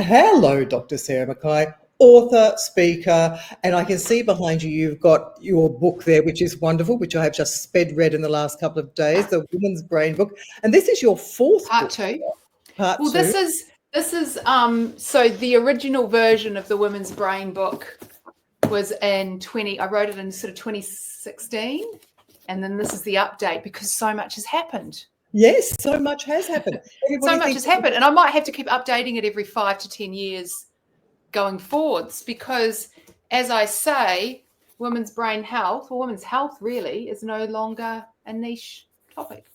Hello, Dr. Sarah McKay, author, speaker, and I can see behind you you've got your book there, which is wonderful, which I have just sped read in the last couple of days, the Woman's Brain book. And this is your fourth Part book. two. Part Well, two. this is so the original version of the Women's Brain book was in I wrote it in sort of 2016, and then this is the update because so much has happened. Yes, so much has happened. So much has happened, and I might have to keep updating it every 5 to 10 years going forwards because, as I say, women's brain health, or women's health really, is no longer a niche topic.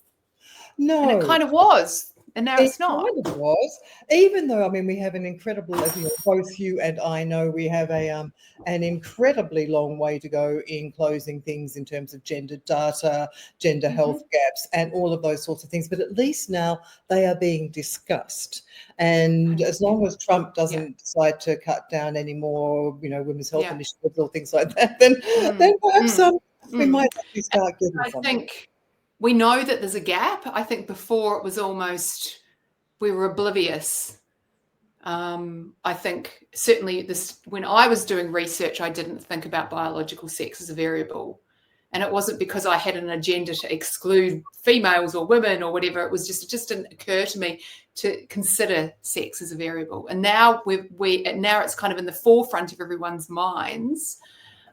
No. And it kind of was, and now it's not. It kind of was, even though, I mean, we have an incredible, as both you and I know, we have an incredibly long way to go in closing things in terms of gender data, gender health gaps, and all of those sorts of things. But at least now they are being discussed. And as long as Trump doesn't decide to cut down any more, women's health initiatives or things like that, then perhaps we might actually start getting something. I think we know that there's a gap. I think before it was almost we were oblivious. I think certainly when I was doing research, I didn't think about biological sex as a variable. And it wasn't because I had an agenda to exclude females or women or whatever. It was it just didn't occur to me to consider sex as a variable. And now now it's kind of in the forefront of everyone's minds.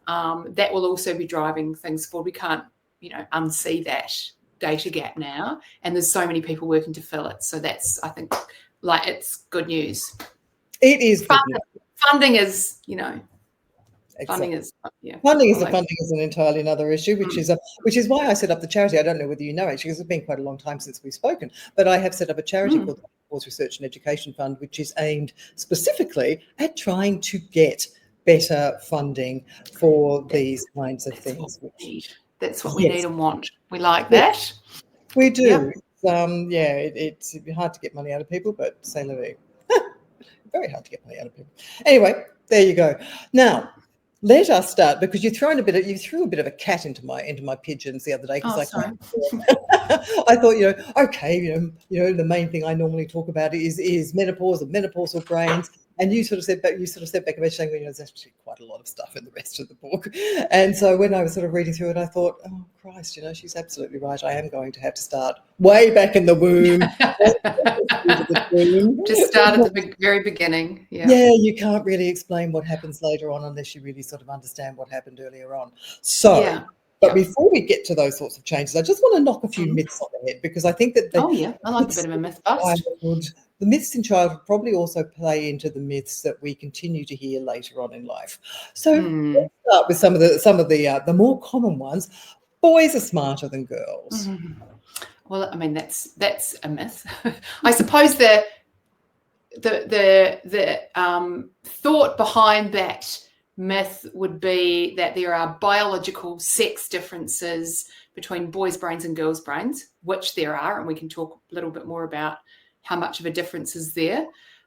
That will also be driving things forward. We can't, unsee that data gap now. And there's so many people working to fill it. So that's, I think, it's good news. It is. Funding is, Exactly. Funding is an entirely another issue, which is why I set up the charity. I don't know whether you know, actually, because it's been quite a long time since we've spoken, but I have set up a charity called the Menopause Research and Education Fund, which is aimed specifically at trying to get better funding for these kinds of things. That's what we need and want. We like that. We do. Yep. It's hard to get money out of people, but say la vie. Very hard to get money out of people. Anyway, there you go. Now, let us start, because you threw a bit of a cat into my pigeons the other day, because I thought, okay, the main thing I normally talk about is menopause and menopausal brains. And you sort of said back saying, there's actually quite a lot of stuff in the rest of the book. And so when I was sort of reading through it, I thought, oh Christ, she's absolutely right. I am going to have to start way back in the womb. Just start at the very beginning. Yeah, you can't really explain what happens later on unless you really sort of understand what happened earlier on. So, but before we get to those sorts of changes, I just want to knock a few myths on the head, because I think that I like a bit of a myth bust. The myths in childhood probably also play into the myths that we continue to hear later on in life. So let's start with some of the more common ones. Boys are smarter than girls. Well, I mean, that's a myth. I suppose the thought behind that myth would be that there are biological sex differences between boys' brains and girls' brains, which there are, and we can talk a little bit more about how much of a difference is there.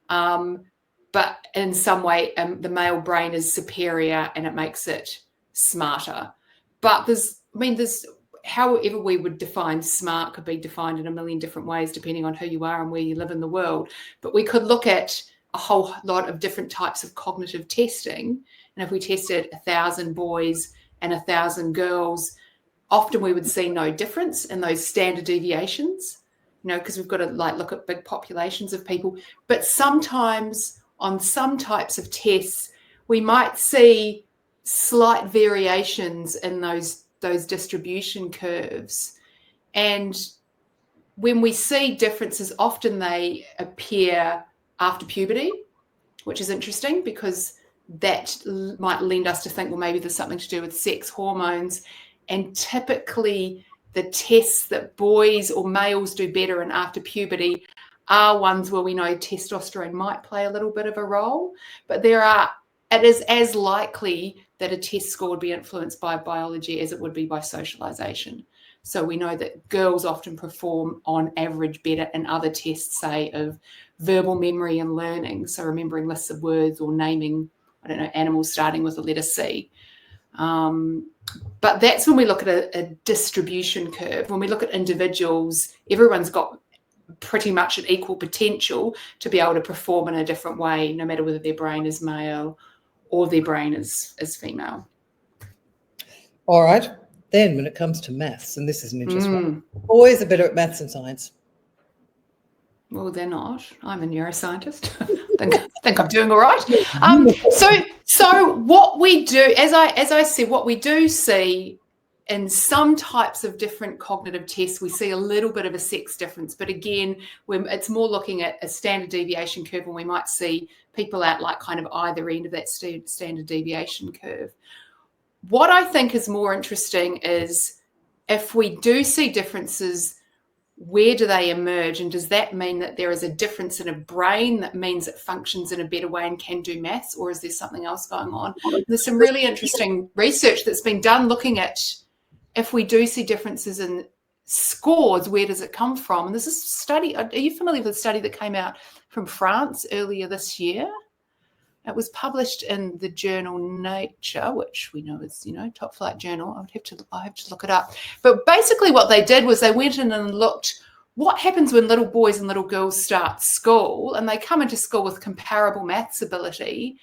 But in some way, the male brain is superior and it makes it smarter. But there's however we would define smart could be defined in a million different ways depending on who you are and where you live in the world. But we could look at a whole lot of different types of cognitive testing. And if we tested 1,000 boys and 1,000 girls, often we would see no difference in those standard deviations, because we've got to look at big populations of people. But sometimes on some types of tests, we might see slight variations in those distribution curves. And when we see differences, often they appear after puberty, which is interesting because that might lend us to think, well, maybe there's something to do with sex hormones. And typically the tests that boys or males do better in after puberty are ones where we know testosterone might play a little bit of a role, but it is as likely that a test score would be influenced by biology as it would be by socialization. So we know that girls often perform on average better in other tests, say, of verbal memory and learning. So remembering lists of words or naming, animals starting with the letter C. But that's when we look at a distribution curve. When we look at individuals, everyone's got pretty much at equal potential to be able to perform in a different way, no matter whether their brain is male or their brain is female. All right. Then when it comes to maths, and this is an interesting one, boys are better at maths and science. Well, they're not. I'm a neuroscientist. I think I'm doing all right. So what we do, as I said, what we do see in some types of different cognitive tests, we see a little bit of a sex difference. But again, it's more looking at a standard deviation curve, and we might see people at like kind of either end of that standard deviation curve. What I think is more interesting is if we do see differences, where do they emerge? And does that mean that there is a difference in a brain that means it functions in a better way and can do maths, or is there something else going on? There's some really interesting research that's been done looking at if we do see differences in scores, where does it come from? And this is a study. Are you familiar with the study that came out from France earlier this year? It was published in the journal Nature, which we know is, top flight journal. I have to look it up. But basically what they did was they went in and looked what happens when little boys and little girls start school, and they come into school with comparable maths ability,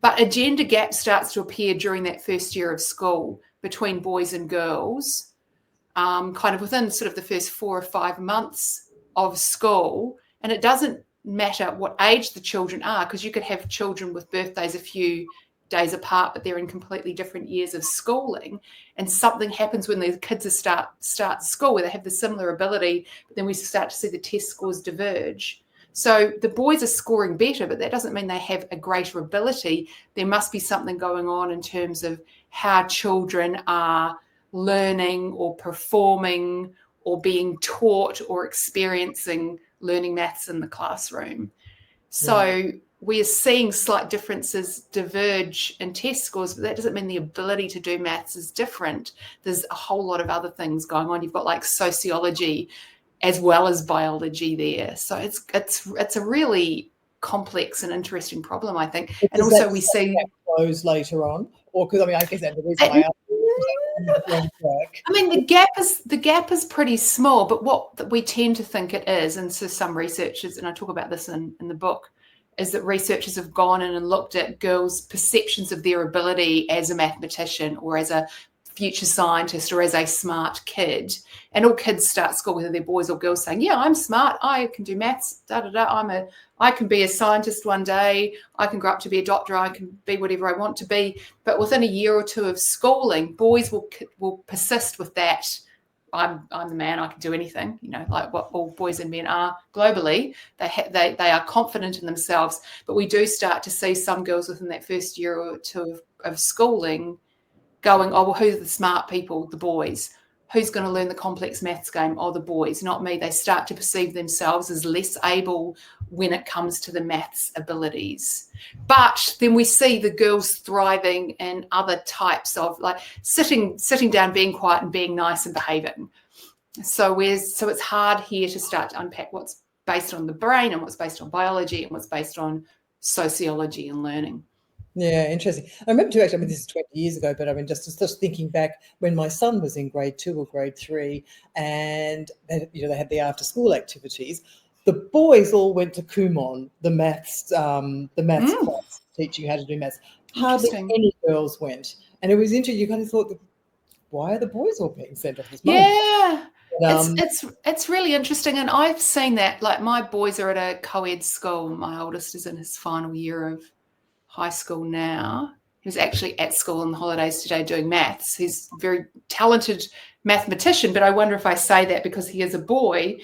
but a gender gap starts to appear during that first year of school between boys and girls, kind of within sort of the first 4 or 5 months of school. And it doesn't matter what age the children are, because you could have children with birthdays a few days apart, but they're in completely different years of schooling, and something happens when the kids start school where they have the similar ability, but then we start to see the test scores diverge. So the boys are scoring better, but that doesn't mean they have a greater ability. There must be something going on in terms of how children are learning or performing or being taught or experiencing learning maths in the classroom. So we're seeing slight differences diverge in test scores, but that doesn't mean the ability to do maths is different. There's a whole lot of other things going on. You've got like sociology as well as biology there. So it's a really complex and interesting problem, I think. And also we see those later on, or because I guess that's the reason why I mean, the gap is pretty small, but what we tend to think it is, and so some researchers, and I talk about this in the book, is that researchers have gone in and looked at girls' perceptions of their ability as a mathematician or as a future scientist or as a smart kid. And all kids start school, whether they're boys or girls, saying, yeah, I'm smart, I can do maths, I can be a scientist one day, I can grow up to be a doctor, I can be whatever I want to be. But within a year or two of schooling, boys will persist with that. I'm the man, I can do anything, like what all boys and men are globally. They are confident in themselves. But we do start to see some girls within that first year or two of schooling going, oh, well, who's the smart people? The boys. Who's going to learn the complex maths game? Oh, the boys, not me. They start to perceive themselves as less able when it comes to the maths abilities. But then we see the girls thriving in other types of, like sitting down, being quiet and being nice and behaving. So it's hard here to start to unpack what's based on the brain and what's based on biology and what's based on sociology and learning. Yeah, interesting. I remember too, actually, this is 20 years ago, but just thinking back when my son was in grade 2 or grade 3, and they had the after school activities. The boys all went to Kumon, the maths class, teaching how to do maths. Hardly any girls went, and it was interesting. You kind of thought, why are the boys all being sent off this month? Yeah. It's really interesting, and I've seen that. Like, my boys are at a co-ed school. My oldest is in his final year of high school now. He was actually at school on the holidays today doing maths. He's a very talented mathematician, but I wonder if I say that because he is a boy.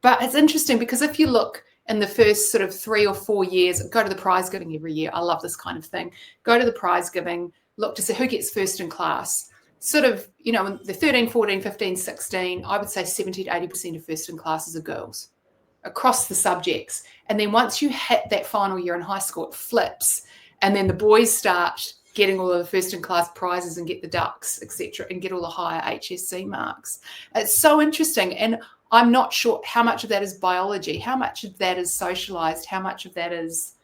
But it's interesting because if you look in the first sort of 3 or 4 years, go to the prize giving every year. I love this kind of thing. Go to the prize giving, look to see who gets first in class. Sort of, in the 13, 14, 15, 16, I would say 70 to 80% of first in classes are girls across the subjects. And then once you hit that final year in high school, it flips. And then the boys start getting all of the first in class prizes and get the ducks, etc., and get all the higher HSC marks. It's so interesting. And I'm not sure how much of that is biology, how much of that is socialized, how much of that is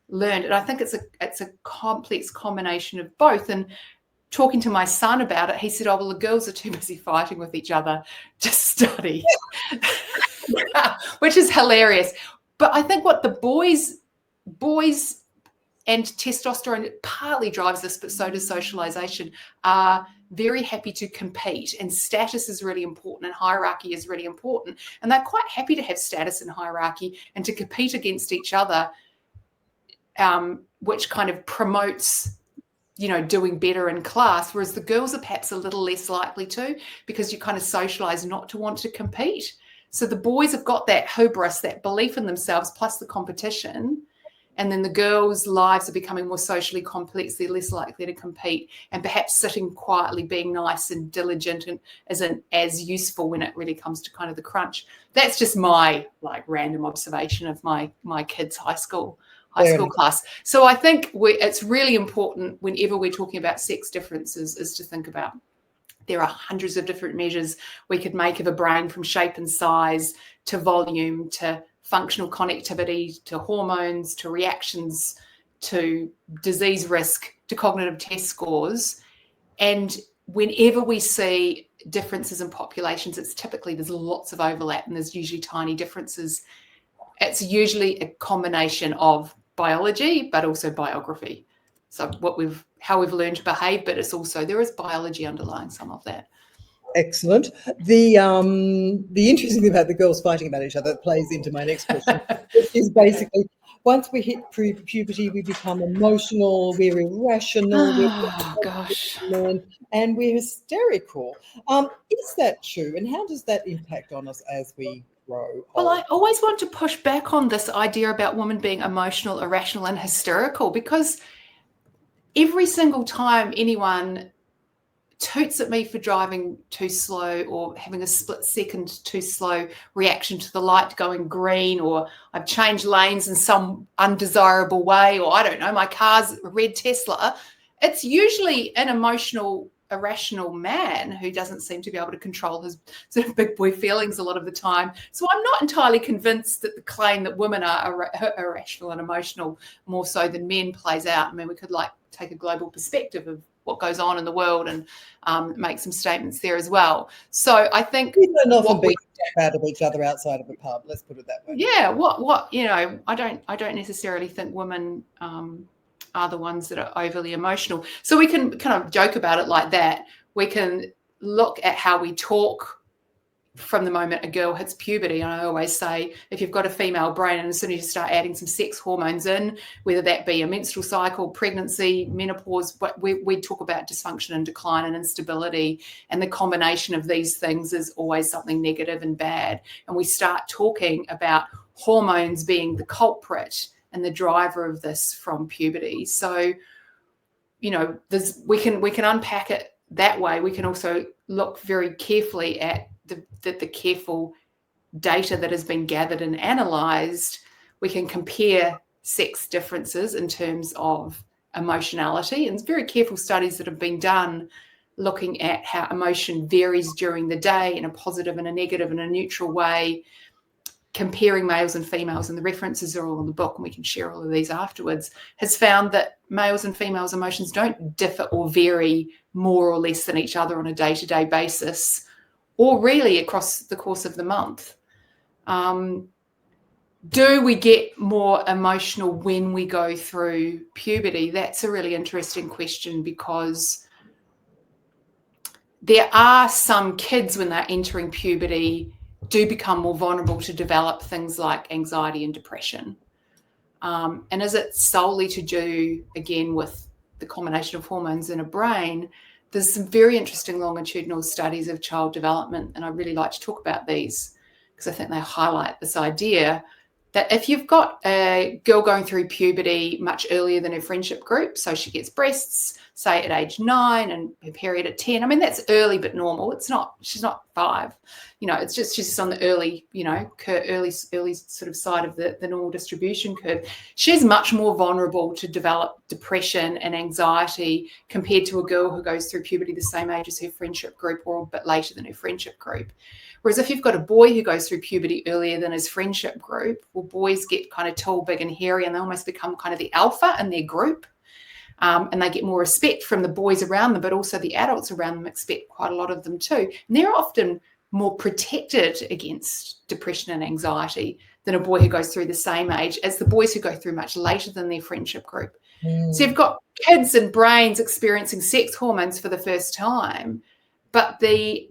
learned. And I think it's a complex combination of both. And talking to my son about it, he said, oh, well, the girls are too busy fighting with each other to study. which is hilarious. But I think what the boys and testosterone partly drives this, but so does socialization, are very happy to compete, and status is really important, and hierarchy is really important, and they're quite happy to have status and hierarchy and to compete against each other, which kind of promotes, doing better in class, whereas the girls are perhaps a little less likely to, because you kind of socialize not to want to compete. So the boys have got that hubris, that belief in themselves, plus the competition. And then the girls' lives are becoming more socially complex. They're less likely to compete, and perhaps sitting quietly, being nice and diligent, and isn't as useful when it really comes to kind of the crunch. That's just my random observation of my kids' high school class. So I think it's really important whenever we're talking about sex differences is to think about there are hundreds of different measures we could make of a brain, from shape and size to volume to functional connectivity to hormones to reactions to disease risk to cognitive test scores. And whenever we see differences in populations, it's typically there's lots of overlap and there's usually tiny differences. It's usually a combination of biology but also biography. So how we've learned to behave, but it's also there is biology underlying some of that. Excellent. The interesting thing about the girls fighting about each other plays into my next question, which is basically once we hit puberty, we become emotional, we're irrational, and we're hysterical. Is that true? And how does that impact on us as we grow? Well, I always want to push back on this idea about women being emotional, irrational, and hysterical, because every single time anyone toots at me for driving too slow or having a split second too slow reaction to the light going green, or I've changed lanes in some undesirable way, or I don't know, my car's a red Tesla, it's usually an emotional, irrational man who doesn't seem to be able to control his sort of big boy feelings a lot of the time. So I'm not entirely convinced that the claim that women are irrational and emotional more so than men plays out. I mean, we could take a global perspective of what goes on in the world and make some statements there as well. So I think we don't often be proud of each other outside of a pub. Let's put it that way. Yeah. I don't necessarily think women are the ones that are overly emotional. So we can kind of joke about it like that. We can look at how we talk from the moment a girl hits puberty. And I always say, if you've got a female brain and as soon as you start adding some sex hormones in, whether that be a menstrual cycle, pregnancy, menopause, we talk about dysfunction and decline and instability. And the combination of these things is always something negative and bad. And we start talking about hormones being the culprit and the driver of this from puberty. So, we can unpack it that way. We can also look very carefully at the careful data that has been gathered and analysed. We can compare sex differences in terms of emotionality, and very careful studies that have been done looking at how emotion varies during the day in a positive and a negative and a neutral way, comparing males and females, and the references are all in the book and we can share all of these afterwards, has found that males and females' emotions don't differ or vary more or less than each other on a day-to-day basis, or really across the course of the month. Do we get more emotional when we go through puberty? That's a really interesting question, because there are some kids when they're entering puberty do become more vulnerable to develop things like anxiety and depression. And is it solely to do, again, with the combination of hormones in a brain? There's some very interesting longitudinal studies of child development, and I really like to talk about these because I think they highlight this idea that if you've got a girl going through puberty much earlier than her friendship group, so she gets breasts, say at age 9 and her period at 10, I mean, that's early but normal. She's not 5. It's just she's just on the early, early sort of side of the normal distribution curve. She's much more vulnerable to develop depression and anxiety compared to a girl who goes through puberty the same age as her friendship group or a bit later than her friendship group. Whereas if you've got a boy who goes through puberty earlier than his friendship group, well, boys get kind of tall, big and hairy, and they almost become kind of the alpha in their group. And they get more respect from the boys around them, but also the adults around them expect quite a lot of them too. And they're often more protected against depression and anxiety than a boy who goes through the same age as the boys who go through much later than their friendship group. So you've got kids and brains experiencing sex hormones for the first time, but the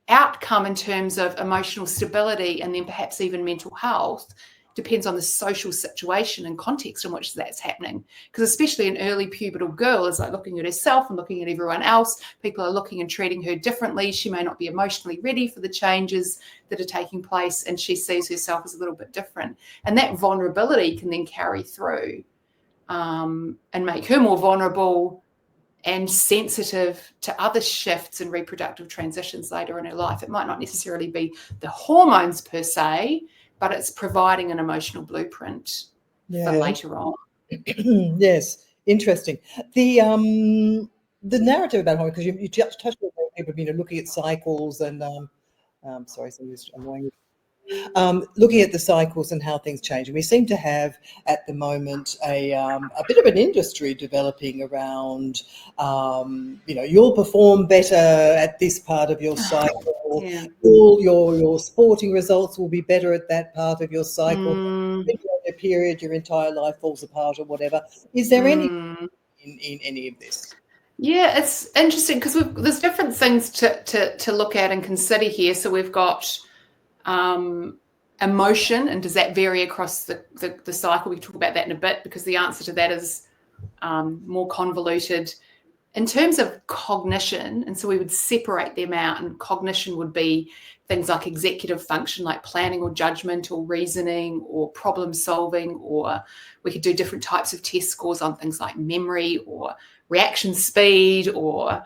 outcome in terms of emotional stability and then perhaps even mental health depends on the social situation and context in which that's happening. Because especially an early pubertal girl is like looking at herself and looking at everyone else. People are looking and treating her differently. She may not be emotionally ready for the changes that are taking place, and she sees herself as a little bit different. And that vulnerability can then carry through and make her more vulnerable and sensitive to other shifts and reproductive transitions later in her life. It might not necessarily be the hormones per se, but it's providing an emotional blueprint for later on. Yes, interesting. The narrative about hormones, because you touched on people, looking at cycles and sorry, somebody's annoying. Looking at the cycles and how things change. And we seem to have at the moment a bit of an industry developing around, you'll perform better at this part of your cycle. Yeah. All your sporting results will be better at that part of your cycle. When you're in a period, your entire life falls apart or whatever. Is there any in any of this? Yeah, it's interesting because there's different things to look at and consider here. So we've got emotion, and does that vary across the cycle? We can talk about that in a bit, because the answer to that is more convoluted. In terms of cognition, and so we would separate them out, and cognition would be things like executive function, like planning or judgment or reasoning or problem solving, or we could do different types of test scores on things like memory or reaction speed or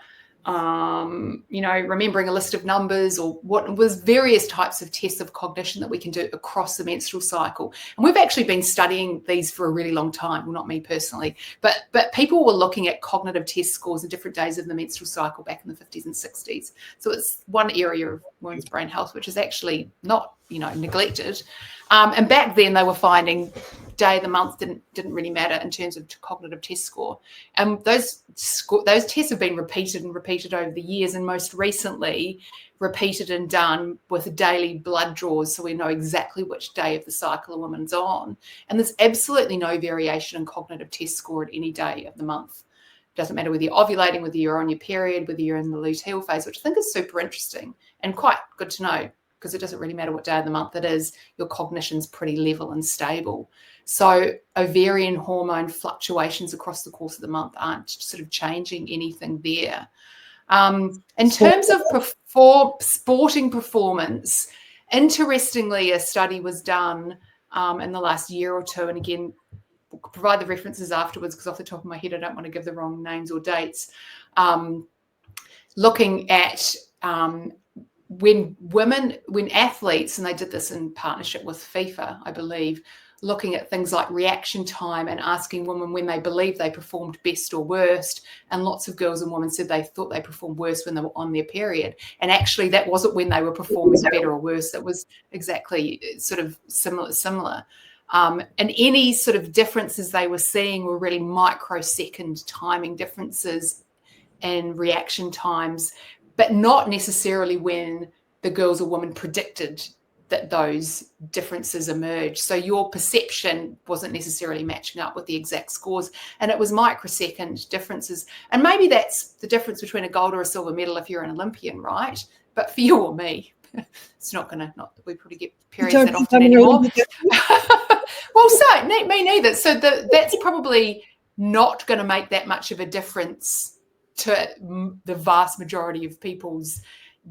remembering a list of numbers, or what was various types of tests of cognition that we can do across the menstrual cycle. And we've actually been studying these for a really long time. Well, not me personally, but people were looking at cognitive test scores at different days of the menstrual cycle back in the 50s and 60s. So it's one area of women's brain health which is actually not, neglected. And back then they were finding day of the month didn't really matter in terms of cognitive test score. And those tests have been repeated and repeated over the years, and most recently repeated and done with daily blood draws, so we know exactly which day of the cycle a woman's on. And there's absolutely no variation in cognitive test score at any day of the month. It doesn't matter whether you're ovulating, whether you're on your period, whether you're in the luteal phase, which I think is super interesting and quite good to know, because it doesn't really matter what day of the month it is, your cognition's pretty level and stable. So ovarian hormone fluctuations across the course of the month aren't sort of changing anything there. In terms of sporting performance, interestingly, a study was done in the last year or two, and again, we'll provide the references afterwards because off the top of my head, I don't want to give the wrong names or dates, looking at when athletes, and they did this in partnership with FIFA, I believe, looking at things like reaction time and asking women when they believed they performed best or worst. And lots of girls and women said they thought they performed worse when they were on their period. And actually that wasn't when they were performing better or worse. That was exactly sort of similar. And any sort of differences they were seeing were really microsecond timing differences and reaction times, but not necessarily when the girls or women predicted that those differences emerged. So your perception wasn't necessarily matching up with the exact scores, and it was microsecond differences. And maybe that's the difference between a gold or a silver medal if you're an Olympian, right? But for you or me, it's not going to, not that we probably get periods that often anymore. Well, so me neither. So that's probably not going to make that much of a difference to the vast majority of people's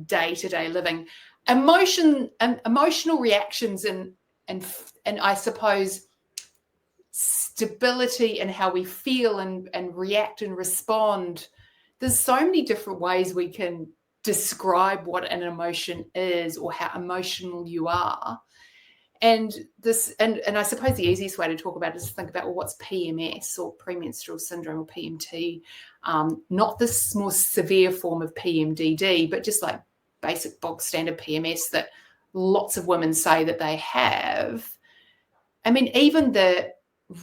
day-to-day living. Emotional reactions and I suppose stability in how we feel and react and respond. There's so many different ways we can describe what an emotion is or how emotional you are. And I suppose the easiest way to talk about it is to think about, well, what's PMS or premenstrual syndrome or PMT? Not this more severe form of PMDD, but just like basic bog standard PMS that lots of women say that they have. I mean, even the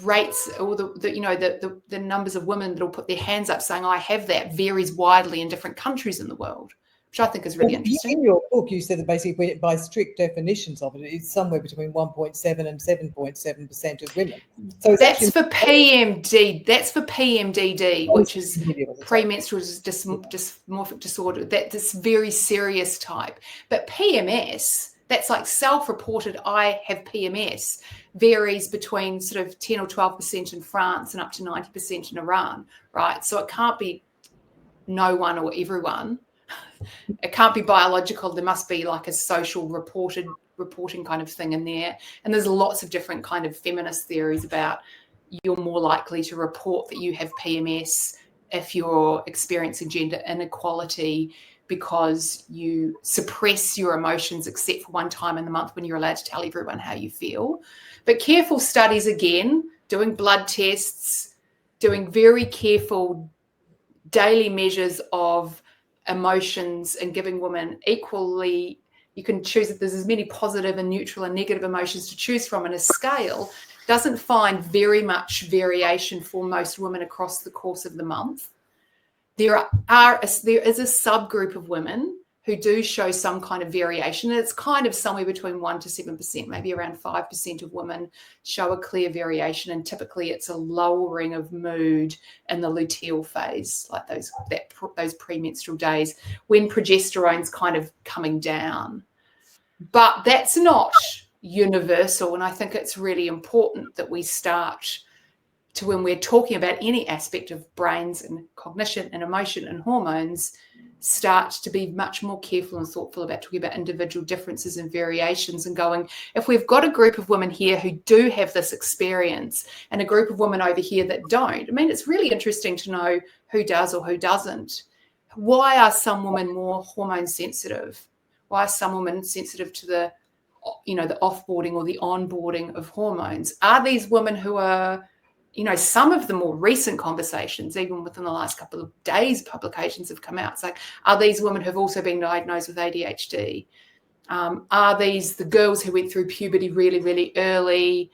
rates or the numbers of women that will put their hands up saying I have that varies widely in different countries in the world. I'm which I think is really interesting. In your book, you said that basically by strict definitions of it, it's somewhere between 1.7 and 7.7% of women. So that's for PMD. That's for PMDD, which is premenstrual dysmorphic disorder. That's very serious type. But PMS, that's like self-reported, I have PMS, varies between sort of 10 or 12% in France and up to 90% in Iran, right? So it can't be no one or everyone. It can't be biological. There must be like a social reporting kind of thing in there. And there's lots of different kind of feminist theories about you're more likely to report that you have PMS if you're experiencing gender inequality because you suppress your emotions except for one time in the month when you're allowed to tell everyone how you feel. But careful studies, again, doing blood tests, doing very careful daily measures of emotions and giving women equally, you can choose if there's as many positive and neutral and negative emotions to choose from in a scale, doesn't find very much variation for most women across the course of the month. There is a subgroup of women who do show some kind of variation. And it's kind of somewhere between 1 to 7%, maybe around 5% of women show a clear variation. And typically it's a lowering of mood in the luteal phase, like those premenstrual days when progesterone's kind of coming down. But that's not universal. And I think it's really important that we start to, when we're talking about any aspect of brains and cognition and emotion and hormones, start to be much more careful and thoughtful about talking about individual differences and variations and going, if we've got a group of women here who do have this experience and a group of women over here that don't, I mean, it's really interesting to know who does or who doesn't. Why are some women more hormone sensitive? Why are some women sensitive to the offboarding or the onboarding of hormones? Are these women who are, some of the more recent conversations, even within the last couple of days, publications have come out. It's like, are these women who have also been diagnosed with ADHD? Are these the girls who went through puberty really, really early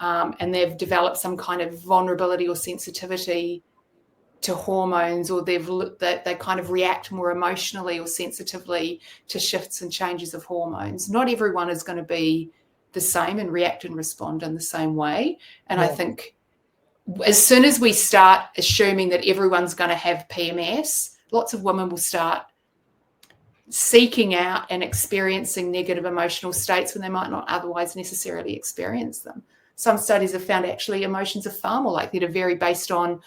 and they've developed some kind of vulnerability or sensitivity to hormones, or they kind of react more emotionally or sensitively to shifts and changes of hormones? Not everyone is going to be the same and react and respond in the same way. And I think as soon as we start assuming that everyone's going to have PMS, lots of women will start seeking out and experiencing negative emotional states when they might not otherwise necessarily experience them. Some studies have found actually emotions are far more likely to vary based on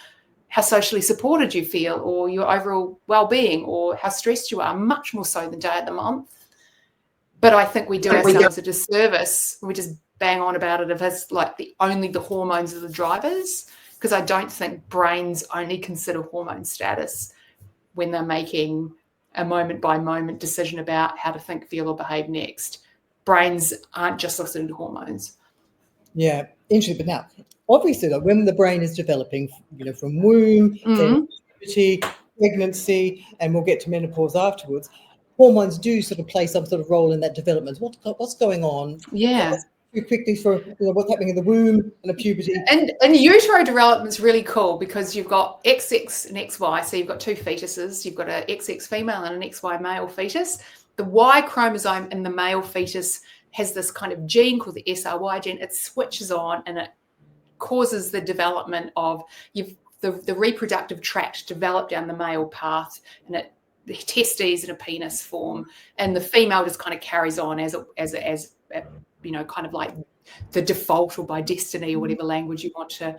how socially supported you feel or your overall well-being or how stressed you are, much more so than day of the month. But I think we do ourselves a disservice. We just bang on about it if it's like only the hormones are the drivers, because I don't think brains only consider hormone status when they're making a moment-by-moment decision about how to think, feel, or behave next. Brains aren't just listening to hormones. Yeah, interesting. But now, obviously, though, when the brain is developing, from womb, then puberty, pregnancy, and we'll get to menopause afterwards, hormones do sort of play some sort of role in that development. What's going on? Yeah. Quickly for what's happening in the womb and the puberty. And utero development is really cool because you've got XX and XY, so you've got two fetuses. You've got an XX female and an XY male fetus. The Y chromosome in the male fetus has this kind of gene called the SRY gene. It switches on and it causes the development of the reproductive tract to develop down the male path, and the testes and a penis form, and the female just kind of carries on as kind of like the default or by destiny or whatever language you want to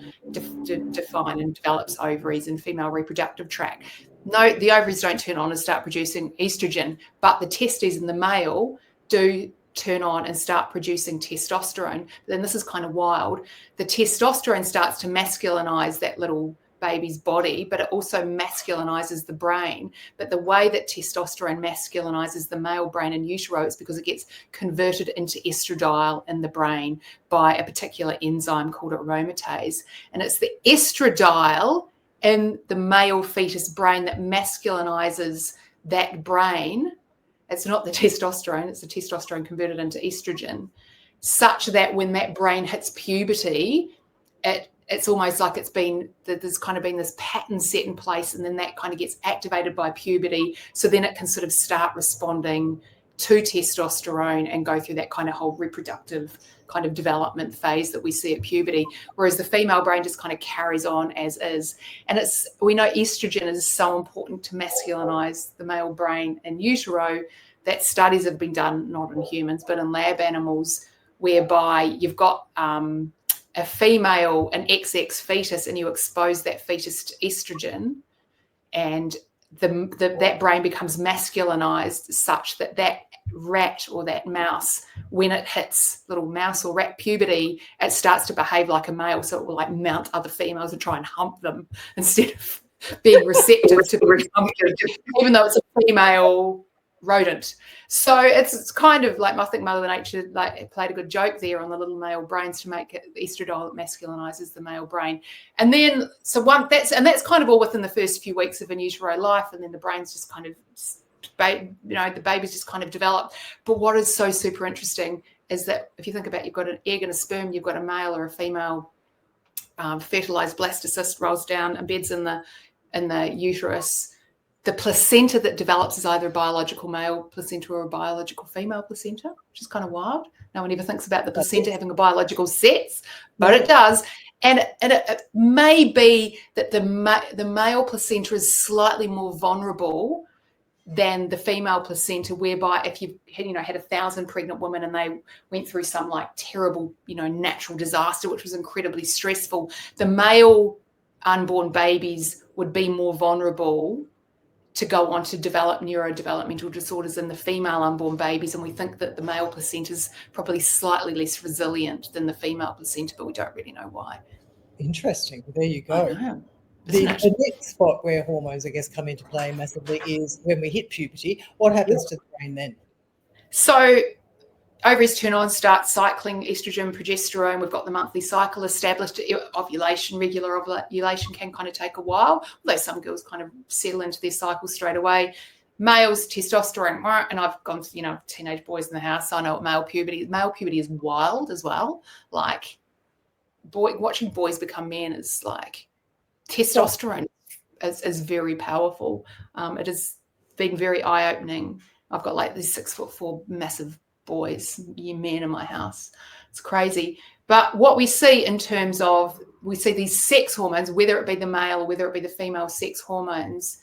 define, and develops ovaries and female reproductive tract. No, the ovaries don't turn on and start producing estrogen, but the testes in the male do turn on and start producing testosterone. But then this is kind of wild. The testosterone starts to masculinize that little baby's body, but it also masculinizes the brain. But the way that testosterone masculinizes the male brain in utero is because it gets converted into estradiol in the brain by a particular enzyme called aromatase. And it's the estradiol in the male fetus brain that masculinizes that brain. It's not the testosterone, it's the testosterone converted into estrogen, such that when that brain hits puberty, it it's almost like there's kind of been this pattern set in place, and then that kind of gets activated by puberty. So then it can sort of start responding to testosterone and go through that kind of whole reproductive kind of development phase that we see at puberty, whereas the female brain just kind of carries on as is. And we know estrogen is so important to masculinize the male brain in utero that studies have been done, not in humans, but in lab animals, whereby you've got a female, an XX fetus, and you expose that fetus to estrogen, and that brain becomes masculinized such that rat or that mouse, when it hits little mouse or rat puberty, it starts to behave like a male, so it will like mount other females and try and hump them instead of being receptive to being humped, even though it's a female rodent. So it's kind of like, I think Mother Nature like played a good joke there on the little male brains to make it estradiol that masculinizes the male brain. And then that's kind of all within the first few weeks of in utero life, and then the brain's just kind of the baby's just kind of developed. But what is so super interesting is that if you think about, you've got an egg and a sperm, you've got a male or a female fertilized blastocyst rolls down, embeds in the uterus. The placenta that develops is either a biological male placenta or a biological female placenta, which is kind of wild. No one ever thinks about the placenta having a biological sex, but it does. And it may be that the male placenta is slightly more vulnerable than the female placenta, whereby if you had 1,000 pregnant women and they went through some like terrible, natural disaster, which was incredibly stressful, the male unborn babies would be more vulnerable to go on to develop neurodevelopmental disorders than the female unborn babies. And we think that the male placenta is probably slightly less resilient than the female placenta, but we don't really know why. Interesting. There you go. The next spot where hormones, I guess, come into play massively is when we hit puberty. What happens to the brain then? So ovaries turn on, start cycling estrogen, progesterone. We've got the monthly cycle established. Regular ovulation can kind of take a while, although some girls kind of settle into their cycle straight away. Males, testosterone, and I've gone to, teenage boys in the house, so I know what male puberty is. Male puberty is wild as well. Like, watching boys become men is like, testosterone is very powerful. It has been very eye-opening. I've got like these 6'4" massive boys, men in my house. It's crazy. But what we see in terms of, we see these sex hormones, whether it be the male or whether it be the female sex hormones,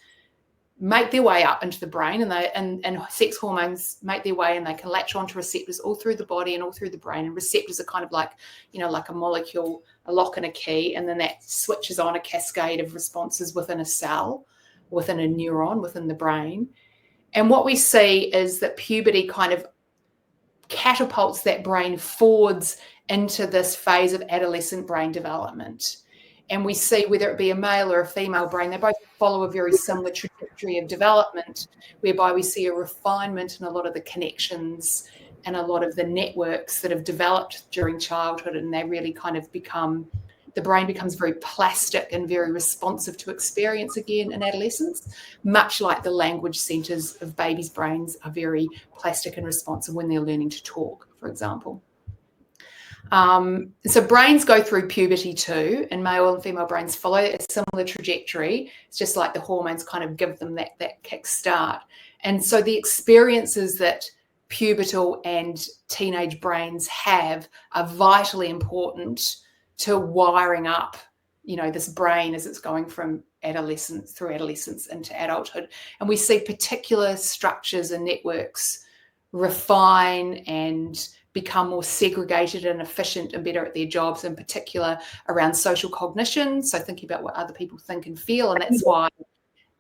make their way up into the brain, and sex hormones make their way and they can latch onto receptors all through the body and all through the brain. And receptors are kind of like, like a molecule, a lock and a key, and then that switches on a cascade of responses within a cell, within a neuron, within the brain. And what we see is that puberty kind of catapults that brain forwards into this phase of adolescent brain development. And we see, whether it be a male or a female brain, they both follow a very similar trajectory of development, whereby we see a refinement in a lot of the connections and a lot of the networks that have developed during childhood, and they really kind of the brain becomes very plastic and very responsive to experience again in adolescence, much like the language centers of babies' brains are very plastic and responsive when they're learning to talk, for example. So brains go through puberty too, and male and female brains follow a similar trajectory. It's just like the hormones kind of give them that kick start. And so the experiences that pubertal and teenage brains have are vitally important to wiring up, this brain as it's going from adolescence into adulthood. And we see particular structures and networks refine and become more segregated and efficient and better at their jobs, in particular around social cognition. So thinking about what other people think and feel. And that's why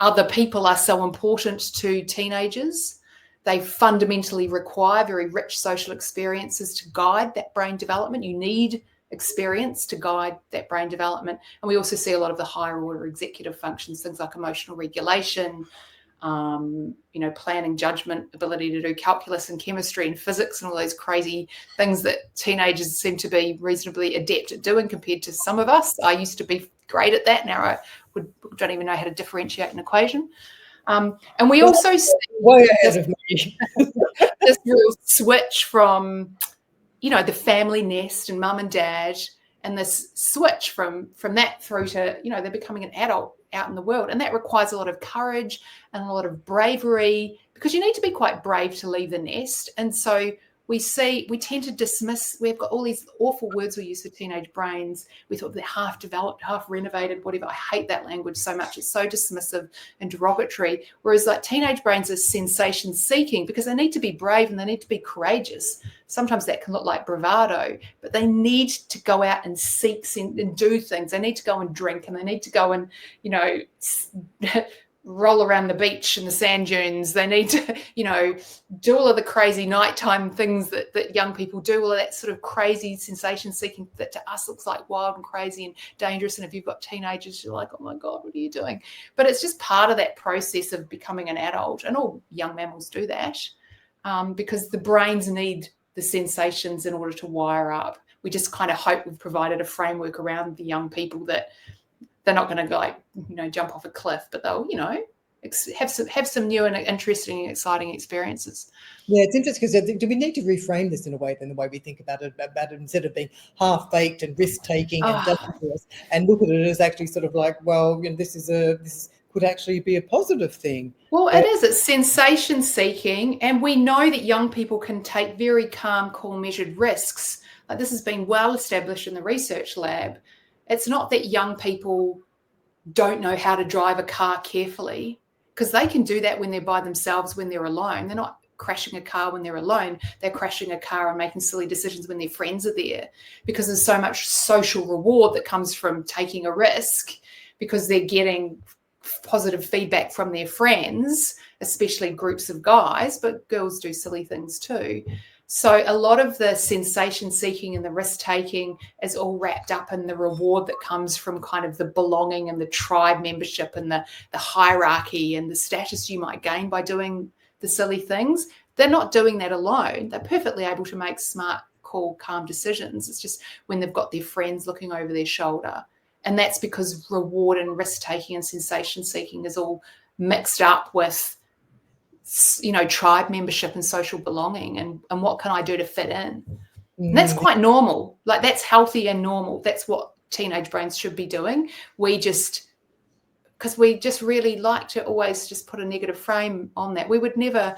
other people are so important to teenagers. They fundamentally require very rich social experiences to guide that brain development. You need experience to guide that brain development. And we also see a lot of the higher order executive functions, things like emotional regulation, planning, judgment, ability to do calculus and chemistry and physics and all those crazy things that teenagers seem to be reasonably adept at doing compared to some of us. I used to be great at that. Now I don't even know how to differentiate an equation. And we also see way ahead of me. this real switch from, the family nest and mum and dad and this switch from that through to, they're becoming an adult out in the world. And that requires a lot of courage and a lot of bravery, because you need to be quite brave to leave the nest. And so we tend to dismiss, we've got all these awful words we use for teenage brains. We thought they're half developed, half renovated, whatever. I hate that language so much. It's so dismissive and derogatory. Whereas like teenage brains are sensation seeking, because they need to be brave and they need to be courageous. Sometimes that can look like bravado, but they need to go out and seek and do things. They need to go and drink, and they need to go and, roll around the beach and the sand dunes. They need to, do all of the crazy nighttime things that young people do, all of that sort of crazy sensation seeking that to us looks like wild and crazy and dangerous. And if you've got teenagers, you're like, oh my God, what are you doing? But it's just part of that process of becoming an adult. And all young mammals do that because the brains need the sensations in order to wire up. We just kind of hope we've provided a framework around the young people that they're not going to jump off a cliff, but they'll, have some new and interesting and exciting experiences. Yeah, it's interesting because do we need to reframe this in a way, than the way we think about it instead of being half-baked and risk-taking and dangerous, and look at it as actually sort of like, well, this could actually be a positive thing. Well, it is. It's sensation-seeking, and we know that young people can take very calm, cool, measured risks. Like this has been well established in the research lab. It's not that young people don't know how to drive a car carefully, because they can do that when they're by themselves, when they're alone. They're not crashing a car when they're alone. They're crashing a car and making silly decisions when their friends are there, because there's so much social reward that comes from taking a risk, because they're getting positive feedback from their friends, especially groups of guys, but girls do silly things too. So a lot of the sensation seeking and the risk taking is all wrapped up in the reward that comes from kind of the belonging and the tribe membership and the hierarchy and the status you might gain by doing the silly things. They're not doing that alone. They're perfectly able to make smart, cool, calm decisions. It's just when they've got their friends looking over their shoulder. And that's because reward and risk taking and sensation seeking is all mixed up with, tribe membership and social belonging and what can I do to fit in. And that's quite normal. Like that's healthy and normal. That's what teenage brains should be doing. Because we just really like to always just put a negative frame on that. We would never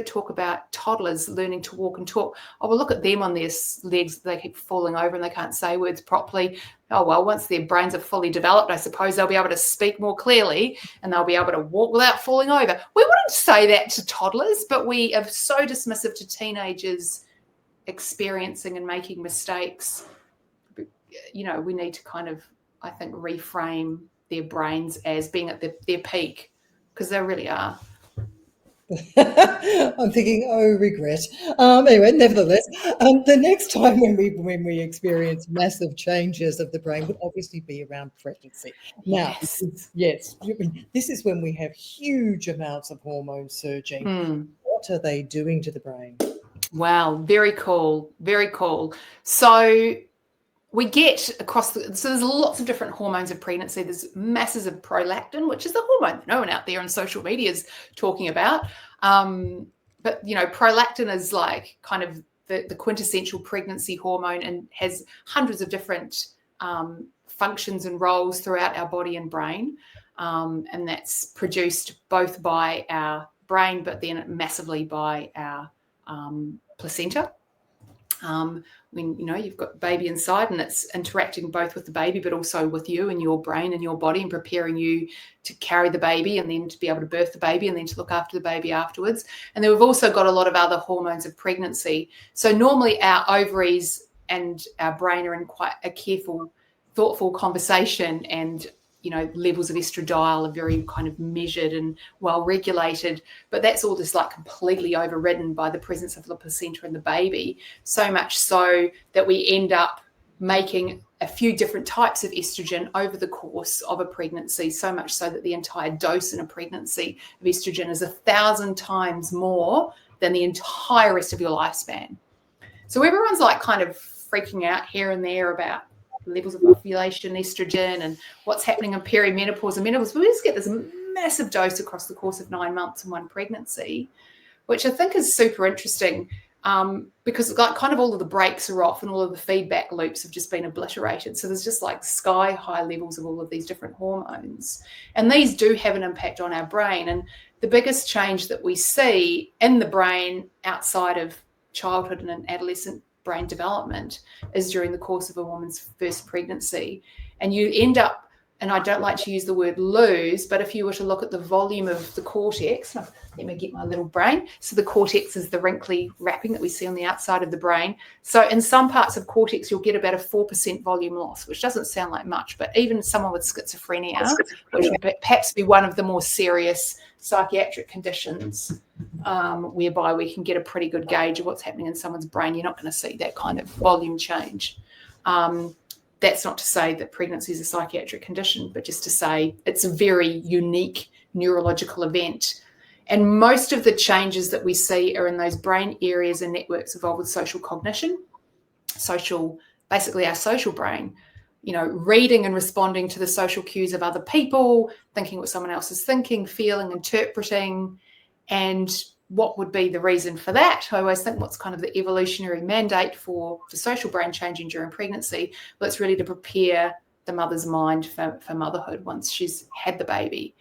talk about toddlers learning to walk and talk. Oh, well, look at them on their legs. They keep falling over and they can't say words properly. Oh, well, once their brains are fully developed, I suppose they'll be able to speak more clearly and they'll be able to walk without falling over. We wouldn't say that to toddlers, but we are so dismissive to teenagers experiencing and making mistakes. We need to kind of, I think, reframe their brains as being at their peak, because they really are. I'm thinking, regret. Anyway, nevertheless, the next time when we experience massive changes of the brain would obviously be around pregnancy. Now, yes, this is when we have huge amounts of hormones surging. What are they doing to the brain? Wow, very cool, very cool. So we get so there's lots of different hormones of pregnancy. There's masses of prolactin, which is the hormone that no one out there on social media is talking about. But, prolactin is like kind of the quintessential pregnancy hormone and has hundreds of different functions and roles throughout our body and brain. And that's produced both by our brain, but then massively by our placenta. When you've got the baby inside and it's interacting both with the baby but also with you and your brain and your body and preparing you to carry the baby and then to be able to birth the baby and then to look after the baby afterwards. And then we've also got a lot of other hormones of pregnancy. So normally our ovaries and our brain are in quite a careful, thoughtful conversation, and levels of estradiol are very kind of measured and well regulated, but that's all just like completely overridden by the presence of the placenta and the baby, so much so that we end up making a few different types of estrogen over the course of a pregnancy, so much so that the entire dose in a pregnancy of estrogen is 1,000 times more than the entire rest of your lifespan. So everyone's like kind of freaking out here and there about levels of ovulation, estrogen, and what's happening in perimenopause and menopause. But we just get this massive dose across the course of 9 months in one pregnancy, which I think is super interesting. because like kind of all of the brakes are off and all of the feedback loops have just been obliterated. So there's just like sky high levels of all of these different hormones. And these do have an impact on our brain. And the biggest change that we see in the brain outside of childhood and adolescent brain development is during the course of a woman's first pregnancy. And you end up, and I don't like to use the word lose, but if you were to look at the volume of the cortex, let me get my little brain. So the cortex is the wrinkly wrapping that we see on the outside of the brain. So in some parts of cortex, you'll get about a 4% volume loss, which doesn't sound like much, but even someone with schizophrenia, which would perhaps be one of the more serious psychiatric conditions, whereby we can get a pretty good gauge of what's happening in someone's brain, you're not going to see that kind of volume change. That's not to say that pregnancy is a psychiatric condition, but just to say it's a very unique neurological event. And most of the changes that we see are in those brain areas and networks involved with social cognition, basically our social brain, reading and responding to the social cues of other people, thinking what someone else is thinking, feeling, interpreting, and what would be the reason for that? I always think what's kind of the evolutionary mandate for the social brain changing during pregnancy? Well, it's really to prepare the mother's mind for motherhood once she's had the baby.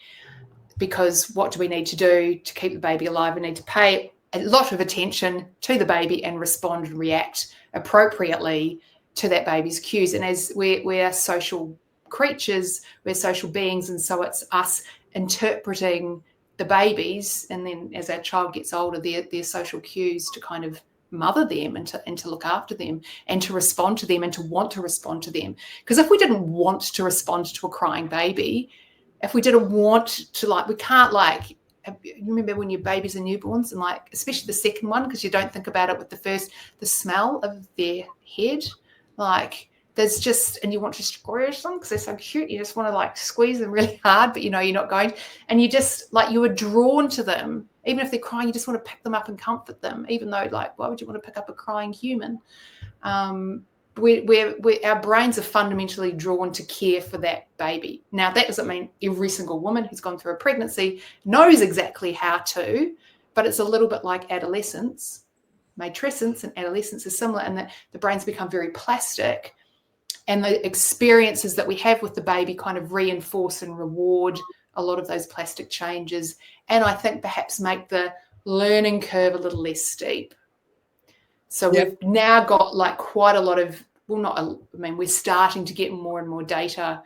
Because what do we need to do to keep the baby alive? We need to pay a lot of attention to the baby and respond and react appropriately to that baby's cues. And as we're social creatures, we're social beings, and so it's us interpreting the babies, and then as our child gets older, their social cues to kind of mother them and to look after them and to respond to them and to want to respond to them. Because if we didn't want to respond to a crying baby, if we didn't want to, we can't, you remember when your babies are newborns and especially the second one, because you don't think about it with the smell of their head, there's just, and you want to squish them because they're so cute. You just want to squeeze them really hard, but you're not going. And you just you are drawn to them. Even if they're crying, you just want to pick them up and comfort them, even though why would you want to pick up a crying human? Our brains are fundamentally drawn to care for that baby. Now, that doesn't mean every single woman who's gone through a pregnancy knows exactly how to, but it's a little bit like adolescence. Matrescence and adolescence is similar in that the brains become very plastic. And the experiences that we have with the baby kind of reinforce and reward a lot of those plastic changes. And I think perhaps make the learning curve a little less steep. So We've now got quite a lot of, we're starting to get more and more data,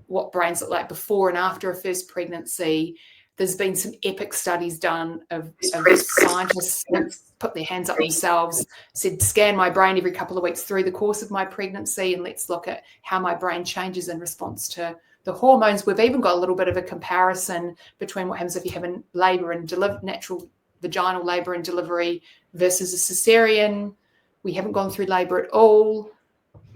what brains look like before and after a first pregnancy. There's been some epic studies done of scientists put their hands up themselves, said, scan my brain every couple of weeks through the course of my pregnancy, and let's look at how my brain changes in response to the hormones. We've even got a little bit of a comparison between what happens if you have a labour and natural vaginal labour and delivery versus a cesarean. We haven't gone through labour at all.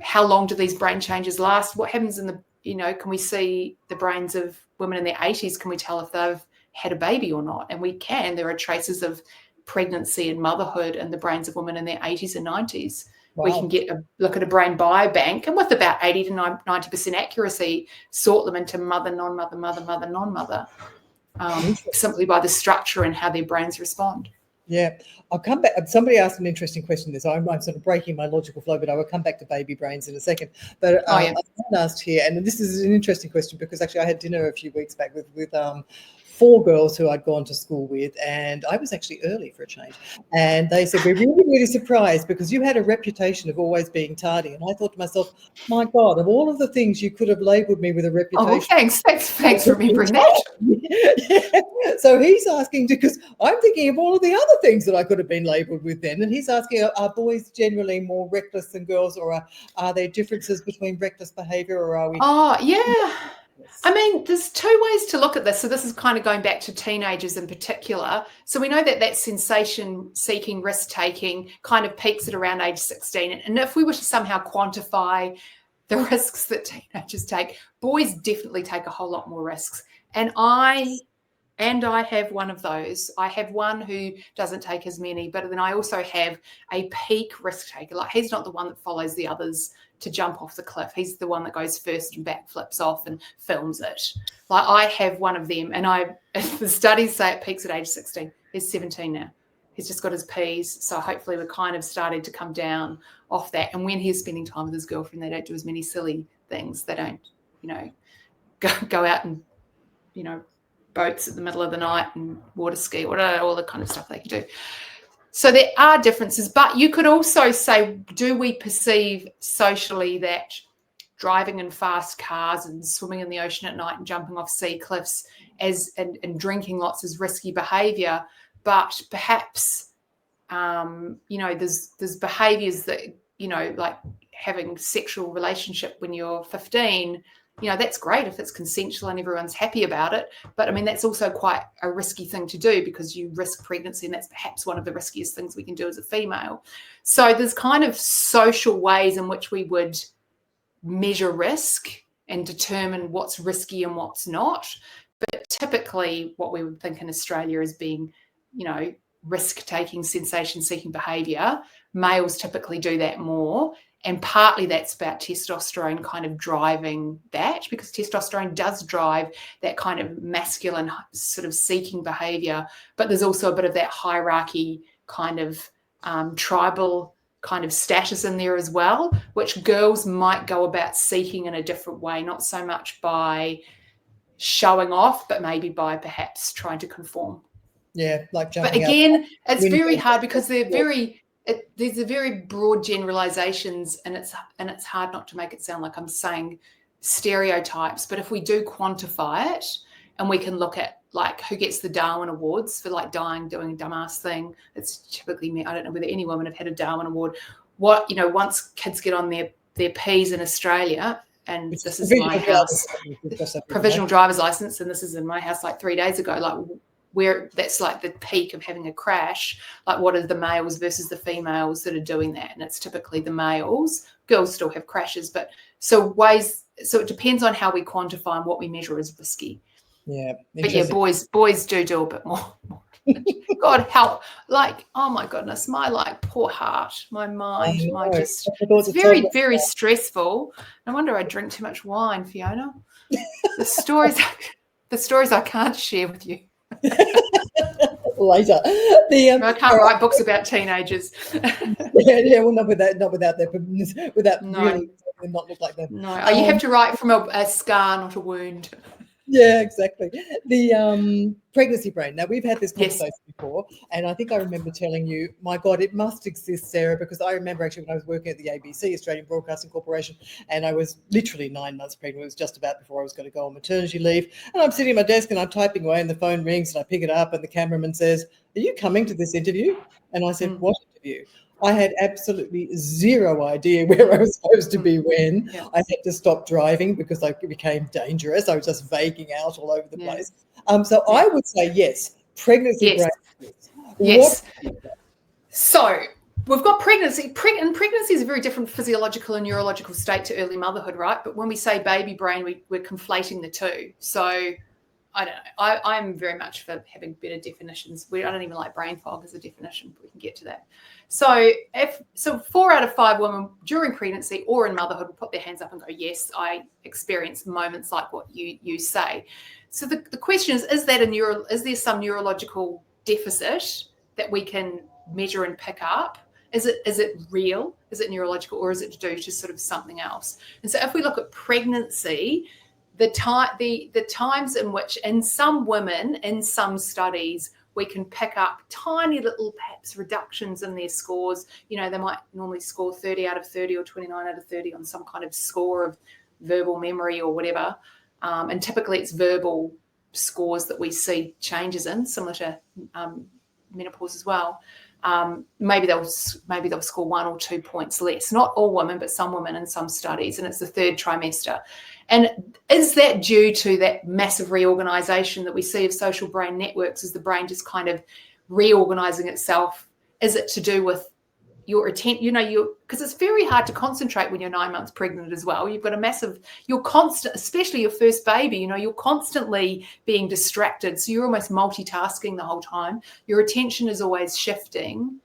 How long do these brain changes last? What happens in can we see the brains of women in their 80s? Can we tell if they've had a baby or not? And we can. There are traces of pregnancy and motherhood in the brains of women in their 80s and 90s. Wow. We can look at a brain biobank, and with about 80 to 90% accuracy, sort them into mother, non-mother, mother, mother, non-mother, simply by the structure and how their brains respond. Yeah, I'll come back. Somebody asked an interesting question there, so I'm sort of breaking my logical flow, but I will come back to baby brains in a second. But I asked here, and this is an interesting question because actually I had dinner a few weeks back with 4 girls who I'd gone to school with, and I was actually early for a change. And they said, we're really, really surprised because you had a reputation of always being tardy. And I thought to myself, my God, of all of the things you could have labelled me with a reputation. Oh, thanks for remembering that. Yeah. So he's asking, because I'm thinking of all of the other things that I could have been labelled with then. And he's asking, are boys generally more reckless than girls, or are there differences between reckless behaviour, or are we? Oh, yeah. There's 2 ways to look at this. So this is kind of going back to teenagers in particular. So we know that sensation-seeking, risk-taking kind of peaks at around age 16. And if we were to somehow quantify the risks that teenagers take, boys definitely take a whole lot more risks. And I have one of those. I have one who doesn't take as many, but then I also have a peak risk taker. He's not the one that follows the others to jump off the cliff. He's the one that goes first and backflips off and films it. I have one of them, and the studies say it peaks at age 16. He's 17 now. He's just got his P's. So hopefully we're kind of starting to come down off that. And when he's spending time with his girlfriend, they don't do as many silly things. They don't, go out and, boats at the middle of the night and water ski, all the kind of stuff they can do. So there are differences, but you could also say, do we perceive socially that driving in fast cars and swimming in the ocean at night and jumping off sea cliffs and drinking lots is risky behaviour? But perhaps, there's behaviours that, like having sexual relationship when you're 15, that's great if it's consensual and everyone's happy about it. But I mean, that's also quite a risky thing to do because you risk pregnancy, and that's perhaps one of the riskiest things we can do as a female. So there's kind of social ways in which we would measure risk and determine what's risky and what's not. But typically what we would think in Australia as being, risk-taking, sensation-seeking behaviour, males typically do that more. And partly that's about testosterone kind of driving that, because testosterone does drive that kind of masculine sort of seeking behaviour. But there's also a bit of that hierarchy kind of tribal kind of status in there as well, which girls might go about seeking in a different way, not so much by showing off, but maybe by perhaps trying to conform. Yeah, like jumping But again, out. it's very hard because these are very broad generalizations, and it's hard not to make it sound like I'm saying stereotypes. But if we do quantify it, and we can look at like who gets the Darwin Awards for like doing a dumbass thing, it's typically me. I don't know whether any women have had a Darwin Award. Once kids get on their P's in Australia, and this is my house, provisional driver's license, and this is in my house like 3 days ago, like where that's like the peak of having a crash, like what are the males versus the females that are doing that? And it's typically the males. Girls still have crashes, but so it depends on how we quantify and what we measure as risky. Yeah. But yeah, boys do a bit more. God help. Like, oh my goodness, my like poor heart, my mind, it's very, very stressful. No wonder I drink too much wine, Fiona. The stories I can't share with you. Later. I can't write books about teenagers. Well, not without really not look like them. No, you have to write from a scar, not a wound. Yeah, exactly. The pregnancy brain. Now, we've had this conversation before, and I think I remember telling you, my God, it must exist, Sarah, because I remember actually when I was working at the ABC, Australian Broadcasting Corporation, and I was literally 9 months pregnant. It was just about before I was going to go on maternity leave. And I'm sitting at my desk and I'm typing away and the phone rings and I pick it up and the cameraman says, "Are you coming to this interview?" And I said, "What interview?" I had absolutely zero idea where I was supposed to be when. Yeah. I had to stop driving because it became dangerous. I was just vaguing out all over the place. So I would say yes, pregnancy brain. Yes. So we've got pregnancy. And pregnancy is a very different physiological and neurological state to early motherhood, right? But when we say baby brain, we're conflating the two. So I don't know. I'm very much for having better definitions. I don't even like brain fog as a definition, but we can get to that. So 4 out of 5 women during pregnancy or in motherhood will put their hands up and go, yes, I experience moments like what you say. So the question is there some neurological deficit that we can measure and pick up? Is it real? Is it neurological, or is it due to sort of something else? And so if we look at pregnancy, the times in which in some women, in some studies, we can pick up tiny little perhaps reductions in their scores. They might normally score 30 out of 30 or 29 out of 30 on some kind of score of verbal memory or whatever. And typically it's verbal scores that we see changes in, similar to menopause as well. Maybe they'll score 1 or 2 points less. Not all women, but some women in some studies, and it's the 3rd trimester. And is that due to that massive reorganization that we see of social brain networks? Is the brain just kind of reorganizing itself? Is it to do with your attention? Because it's very hard to concentrate when you're 9 months pregnant as well. You've got you're constant, especially your first baby, you're constantly being distracted. So you're almost multitasking the whole time. Your attention is always shifting.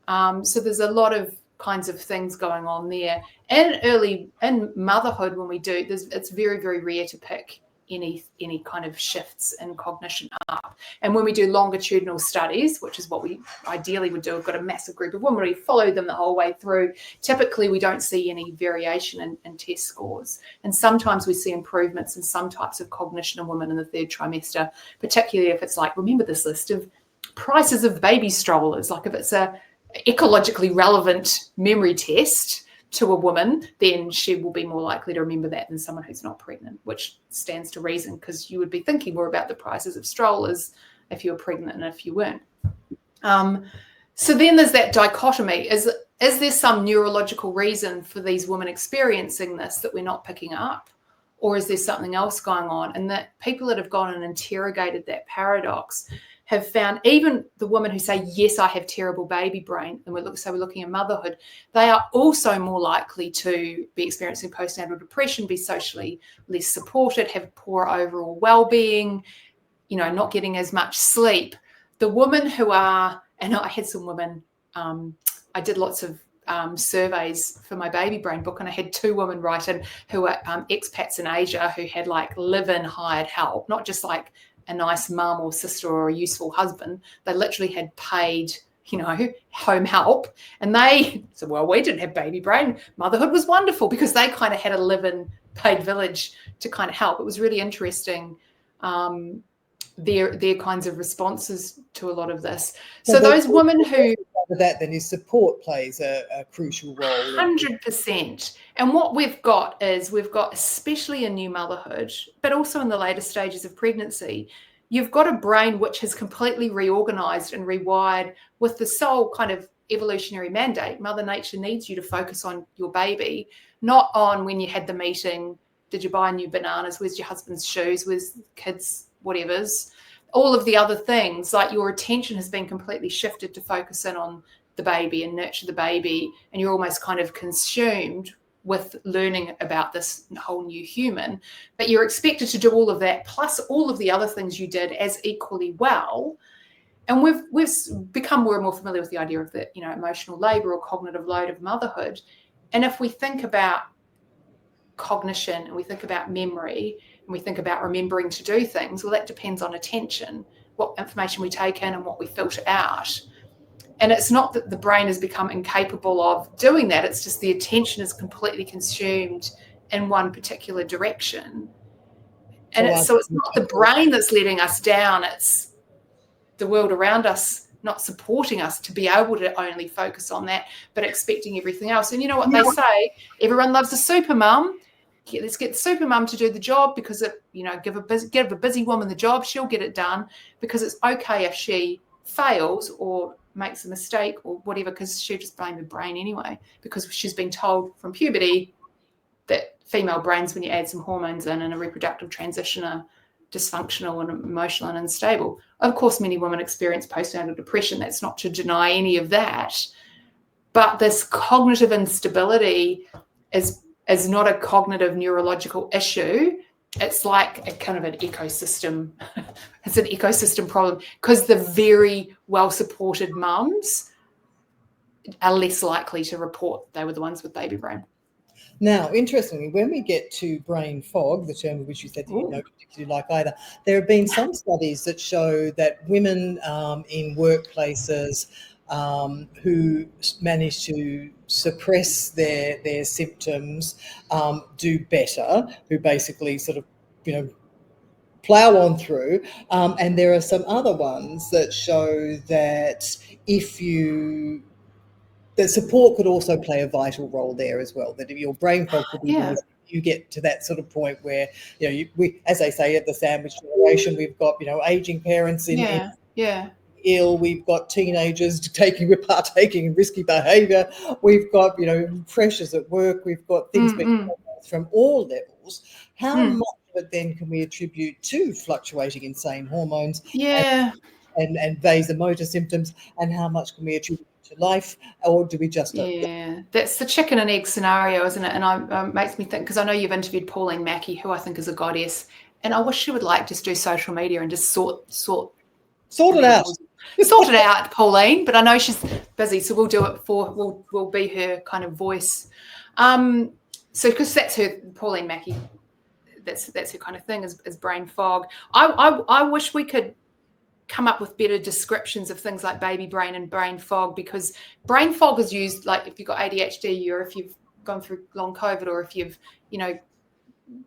So there's a lot of kinds of things going on there. In motherhood, when we do, it's very, very rare to pick any kind of shifts in cognition up. And when we do longitudinal studies, which is what we ideally would do, we've got a massive group of women, we follow them the whole way through. Typically, we don't see any variation in test scores. And sometimes we see improvements in some types of cognition in women in the third trimester, particularly if it's like, remember this list of prices of baby strollers, like if it's a ecologically relevant memory test to a woman, then she will be more likely to remember that than someone who's not pregnant, which stands to reason, because you would be thinking more about the prices of strollers if you were pregnant and if you weren't. So then there's that dichotomy. Is there some neurological reason for these women experiencing this that we're not picking up? Or is there something else going on? And that people that have gone and interrogated that paradox have found, even the women who say, yes, I have terrible baby brain, and we're looking at motherhood, they are also more likely to be experiencing postnatal depression, be socially less supported, have poor overall well-being, not getting as much sleep. The women who are, and I had some women, I did lots of surveys for my baby brain book, and I had 2 women write in who are expats in Asia who had like live-in hired help, not just like a nice mum or sister or a useful husband. They literally had paid, home help. And they said, well, we didn't have baby brain. Motherhood was wonderful, because they kind of had a live-in paid village to kind of help. It was really interesting, their kinds of responses to a lot of this. So those women who... That then is support plays a crucial role. 100%. And what we've got, especially in new motherhood, but also in the later stages of pregnancy, you've got a brain which has completely reorganized and rewired with the sole kind of evolutionary mandate. Mother Nature needs you to focus on your baby, not on when you had the meeting, did you buy new bananas, where's your husband's shoes, where's kids, whatever's. All of the other things, like your attention has been completely shifted to focus in on the baby and nurture the baby, and you're almost kind of consumed with learning about this whole new human, but you're expected to do all of that plus all of the other things you did as equally well. And we've become more and more familiar with the idea of the emotional labor or cognitive load of motherhood. And if we think about cognition and we think about memory, and we think about remembering to do things, well, that depends on attention, what information we take in and what we filter out. And it's not that the brain has become incapable of doing that, it's just the attention is completely consumed in one particular direction. And so it's not the brain that's letting us down, it's the world around us not supporting us to be able to only focus on that, but expecting everything else. And you know what they say, everyone loves a super mum. Let's get the super mum to do the job, because give a busy woman the job, she'll get it done, because it's okay if she fails or makes a mistake or whatever, because she'll just blame the brain anyway, because she's been told from puberty that female brains, when you add some hormones in and a reproductive transition, are dysfunctional and emotional and unstable. Of course, many women experience postnatal depression. That's not to deny any of that. But this cognitive instability is not a cognitive neurological issue. It's like a kind of an ecosystem. It's an ecosystem problem, because the very well-supported mums are less likely to report they were the ones with baby brain. Now, interestingly, when we get to brain fog, the term of which you said that you don't particularly like either, there have been some studies that show that women in workplaces who manage to suppress their symptoms do better, who basically sort of, plow on through. And there are some other ones that show that that support could also play a vital role there as well, that if your brain fog could be worse, you get to that sort of point where, we, as they say, at the sandwich generation, we've got, aging parents ill, we've got teenagers partaking in risky behaviour, we've got, pressures at work, we've got things being from all levels. How much of it then can we attribute to fluctuating insane hormones and vasomotor symptoms, and how much can we attribute to life, or do we just that's the chicken and egg scenario, isn't it? And makes me think, because I know you've interviewed Pauline Mackey, who I think is a goddess, and I wish she would just do social media and just sort it out. Sort it out, Pauline, but I know she's busy, so we'll do it we'll be her kind of voice. So because that's her, Pauline Mackey, that's her kind of thing is brain fog. I wish we could come up with better descriptions of things like baby brain and brain fog, because brain fog is used like if you've got ADHD, or if you've gone through long COVID, or if you've,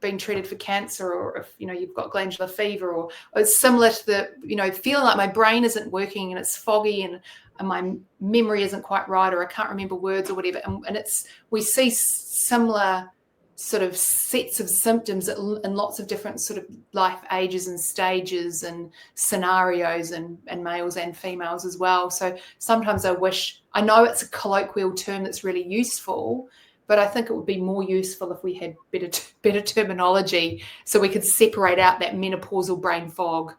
been treated for cancer, or if, you've got glandular fever, or it's similar to the, feeling like my brain isn't working and it's foggy and my memory isn't quite right, or I can't remember words or whatever. And we see similar sort of sets of symptoms in lots of different sort of life ages and stages and scenarios, and males and females as well. So sometimes I know it's a colloquial term that's really useful, but I think it would be more useful if we had better terminology, so we could separate out that menopausal brain fog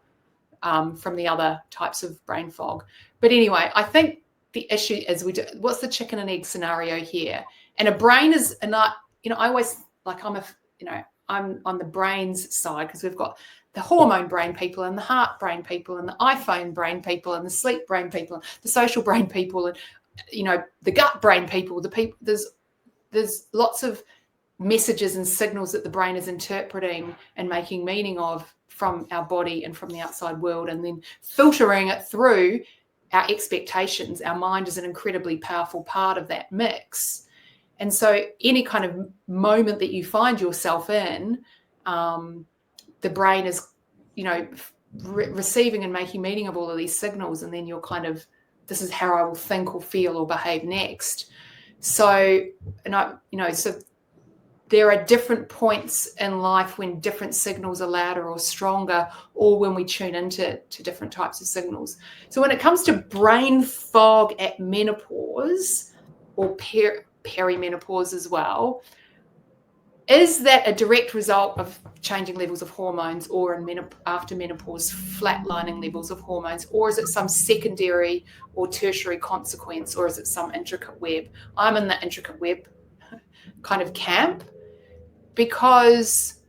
from the other types of brain fog. But anyway, I think the issue is what's the chicken and egg scenario here? And a brain is I always I'm on the brain's side, because we've got the hormone brain people and the heart brain people and the iPhone brain people and the sleep brain people and the social brain people and the gut brain people. There's lots of messages and signals that the brain is interpreting and making meaning of from our body and from the outside world, and then filtering it through our expectations. Our mind is an incredibly powerful part of that mix. And so any kind of moment that you find yourself in, the brain is, receiving and making meaning of all of these signals, and then you're kind of, this is how I will think or feel or behave next. So, so there are different points in life when different signals are louder or stronger, or when we tune into different types of signals. So when it comes to brain fog at menopause, or perimenopause as well, is that a direct result of changing levels of hormones, or after menopause flatlining levels of hormones, or is it some secondary or tertiary consequence, or is it some intricate web? I'm in the intricate web kind of camp, because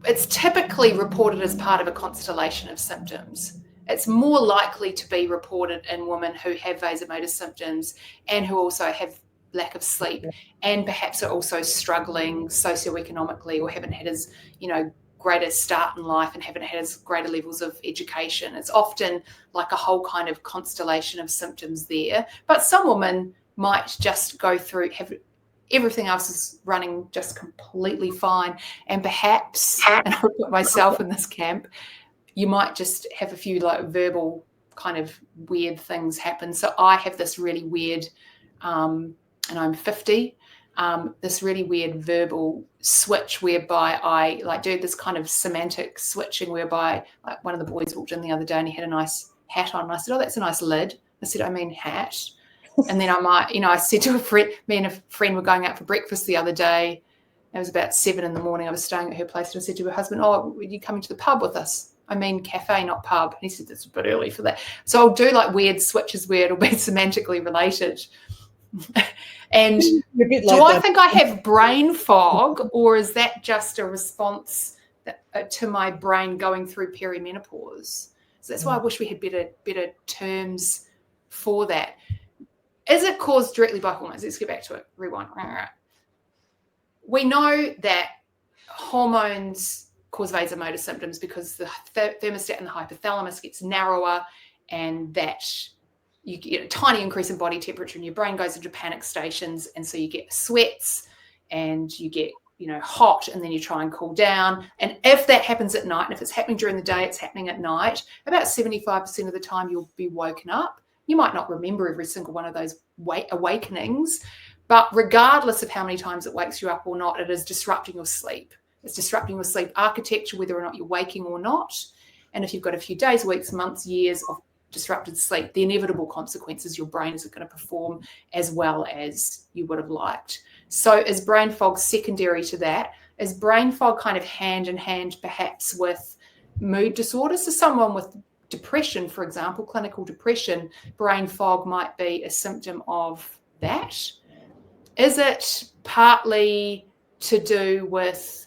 it's typically reported as part of a constellation of symptoms. It's more likely to be reported in women who have vasomotor symptoms and who also have lack of sleep, and perhaps are also struggling socioeconomically, or haven't had as greater start in life and haven't had as greater levels of education. It's often like a whole kind of constellation of symptoms there. But some women might just go through, have everything else is running just completely fine, and perhaps, and I'll put myself in this camp, you might just have a few like verbal kind of weird things happen. So I have this really weird and I'm 50, this really weird verbal switch whereby I like do this kind of semantic switching, whereby like one of the boys walked in the other day and he had a nice hat on, and I said, oh, that's a nice lid. I said, I mean hat. And then I might, I said to a friend, me and a friend were going out for breakfast the other day. It was about 7 a.m. I was staying at her place, and I said to her husband, oh, are you coming to the pub with us? I mean cafe, not pub. And he said, that's a bit early for that. So I'll do like weird switches where it'll be semantically related. And do I think I have brain fog, or is that just a response to my brain going through perimenopause? So that's why I wish we had better terms for that. Is it caused directly by hormones? Let's get back to it. Rewind. We know that hormones cause vasomotor symptoms because the thermostat in the hypothalamus gets narrower, and that you get a tiny increase in body temperature and your brain goes into panic stations, and so you get sweats and you get hot, and then you try and cool down. And if that happens at night, and if it's happening during the day, it's happening at night, about 75% of the time you'll be woken up. You might not remember every single one of those awakenings, but regardless of how many times it wakes you up or not, it is disrupting your sleep. It's disrupting your sleep architecture, whether or not you're waking or not. And if you've got a few days, weeks, months, years of disrupted sleep, the inevitable consequences, your brain isn't going to perform as well as you would have liked. So is brain fog secondary to that? Is brain fog kind of hand in hand perhaps with mood disorders? So someone with depression, for example, clinical depression, brain fog might be a symptom of that. Is it partly to do with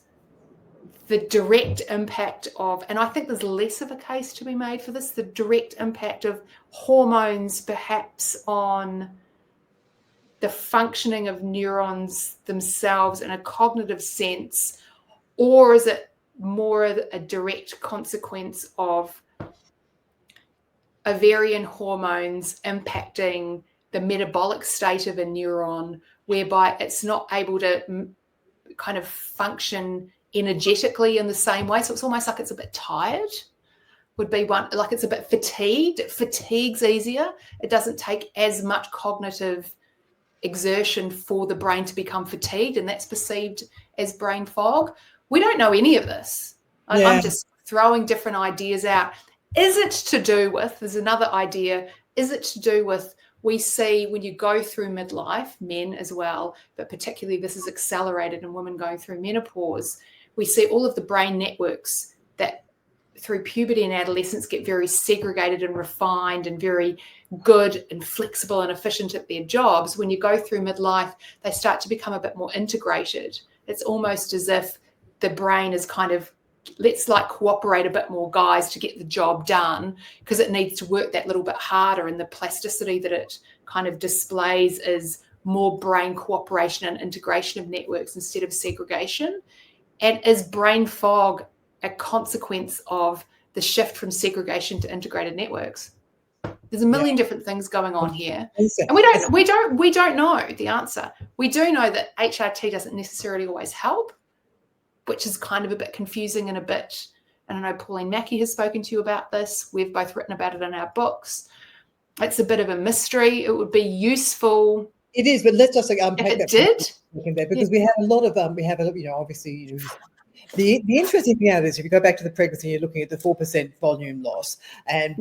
the direct impact of, and I think there's less of a case to be made for this, the direct impact of hormones perhaps on the functioning of neurons themselves in a cognitive sense, or is it more a direct consequence of ovarian hormones impacting the metabolic state of a neuron, whereby it's not able to kind of function energetically in the same way? So it's almost like it's a bit tired, would be one, like it's a bit fatigued. It fatigues easier. It doesn't take as much cognitive exertion for the brain to become fatigued, and that's perceived as brain fog. We don't know any of this. I'm just throwing different ideas out. Is it to do with, there's another idea, is it to do with, we see when you go through midlife, men as well, but particularly this is accelerated in women going through menopause, we see all of the brain networks that through puberty and adolescence get very segregated and refined and very good and flexible and efficient at their jobs. When you go through midlife, they start to become a bit more integrated. It's almost as if the brain is kind of, let's like cooperate a bit more, guys, to get the job done, because it needs to work that little bit harder, and the plasticity that it kind of displays is more brain cooperation and integration of networks instead of segregation. And is brain fog a consequence of the shift from segregation to integrated networks? There's a million different things going on here, and we don't know the answer. We do know that HRT doesn't necessarily always help, which is kind of a bit confusing and a bit, and I know Pauline Mackey has spoken to you about this. We've both written about it in our books. It's a bit of a mystery. It would be useful. It is, but let's just unpack if it that did, because we have a lot of obviously the interesting thing out is if you go back to the pregnancy, you're looking at the 4% volume loss, and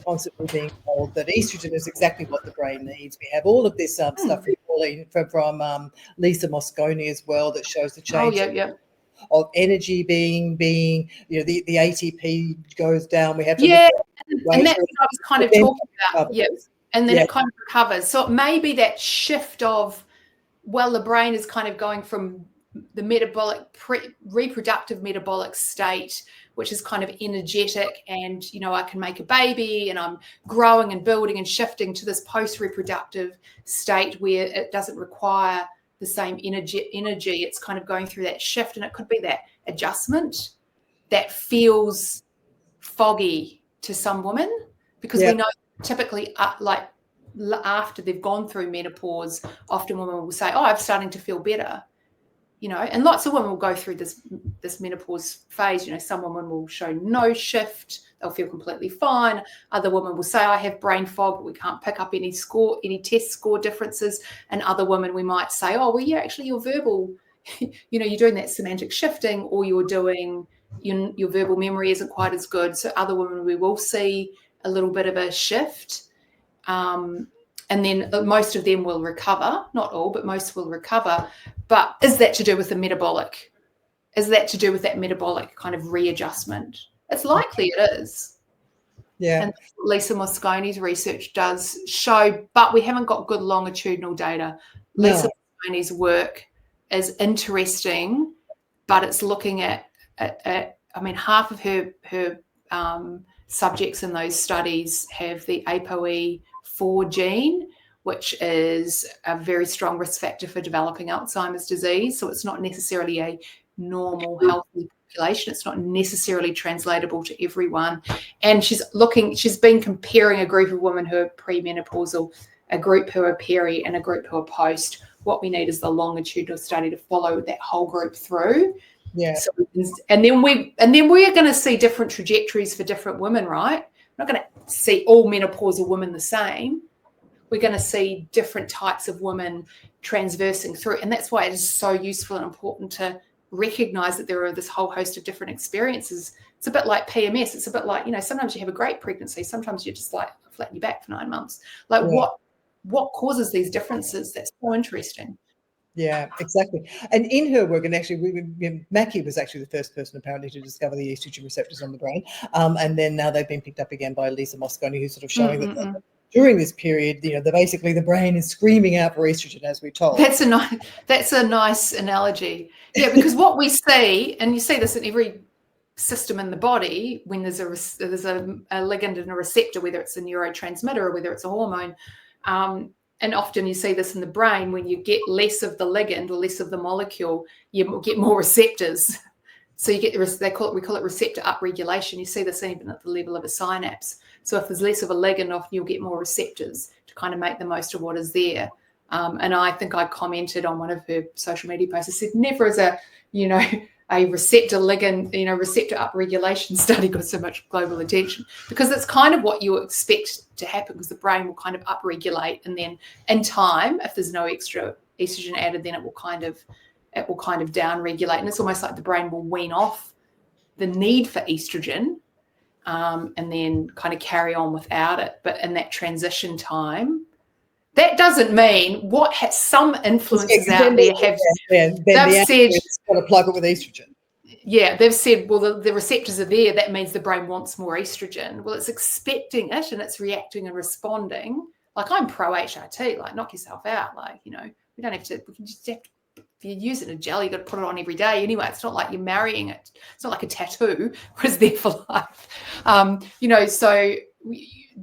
constantly being told that estrogen is exactly what the brain needs. We have all of this stuff from Lisa Mosconi as well that shows the change of energy being the ATP goes down. We have to and that's what I was kind of talking about. And then it kind of recovers. So it may be that shift of, well, the brain is kind of going from the metabolic reproductive metabolic state, which is kind of energetic, and I can make a baby and I'm growing and building and shifting, to this post-reproductive state where it doesn't require the same energy. It's kind of going through that shift, and it could be that adjustment that feels foggy to some women, because we know typically like after they've gone through menopause, often women will say, I'm starting to feel better, and lots of women will go through this menopause phase. Some women will show no shift, they'll feel completely fine. Other women will say, I have brain fog, but we can't pick up any test score differences. And other women, we might say, actually your verbal, you're doing that semantic shifting, or you're doing, your verbal memory isn't quite as good. So other women, we will see a little bit of a shift. And then most of them will recover, not all, but most will recover. But is that to do with the metabolic? Is that to do with that metabolic kind of readjustment? It's likely it is. Yeah. And Lisa Mosconi's research does show, but we haven't got good longitudinal data. No. Lisa Mosconi's work is interesting, but it's looking at half of her subjects in those studies have the ApoE4 gene, which is a very strong risk factor for developing Alzheimer's disease. So it's not necessarily a normal, healthy population. It's not necessarily translatable to everyone. And she's been comparing a group of women who are premenopausal, a group who are peri, and a group who are post. What we need is the longitudinal study to follow that whole group through. Yeah. So, and then we are going to see different trajectories for different women, right? We're not going to see all menopausal women the same. We're going to see different types of women transversing through. And that's why it is so useful and important to recognize that there are this whole host of different experiences. It's a bit like PMS. It's a bit like, sometimes you have a great pregnancy. Sometimes you're just like flatten your back for 9 months. Like what causes these differences? That's so interesting. Yeah, exactly. And in her work, and actually, Mackey was actually the first person apparently to discover the estrogen receptors on the brain. And then now they've been picked up again by Lisa Mosconi, who's sort of showing that during this period, basically the brain is screaming out for estrogen, as we're told. That's a nice analogy. Yeah, because what we see, and you see this in every system in the body, when there's a ligand and a receptor, whether it's a neurotransmitter or whether it's a hormone, and often you see this in the brain, when you get less of the ligand or less of the molecule, you get more receptors. So you get we call it receptor upregulation. You see this even at the level of a synapse. So if there's less of a ligand, often you'll get more receptors to kind of make the most of what is there. And I think I commented on one of her social media posts. I said, never is a receptor ligand, receptor upregulation study got so much global attention, because it's kind of what you expect to happen, because the brain will kind of upregulate, and then in time, if there's no extra estrogen added, then it will kind of downregulate, and it's almost like the brain will wean off the need for estrogen, and then kind of carry on without it. But in that transition time, that doesn't mean some influences out there have. They've said got to plug it with estrogen. Yeah, they've said, well, the receptors are there. That means the brain wants more estrogen. Well, it's expecting it and it's reacting and responding. Like, I'm pro HRT. Like, knock yourself out. Like, we don't have to. We can just have to. If you're using a gel, you've got to put it on every day anyway. It's not like you're marrying it. It's not like a tattoo, it's there for life. So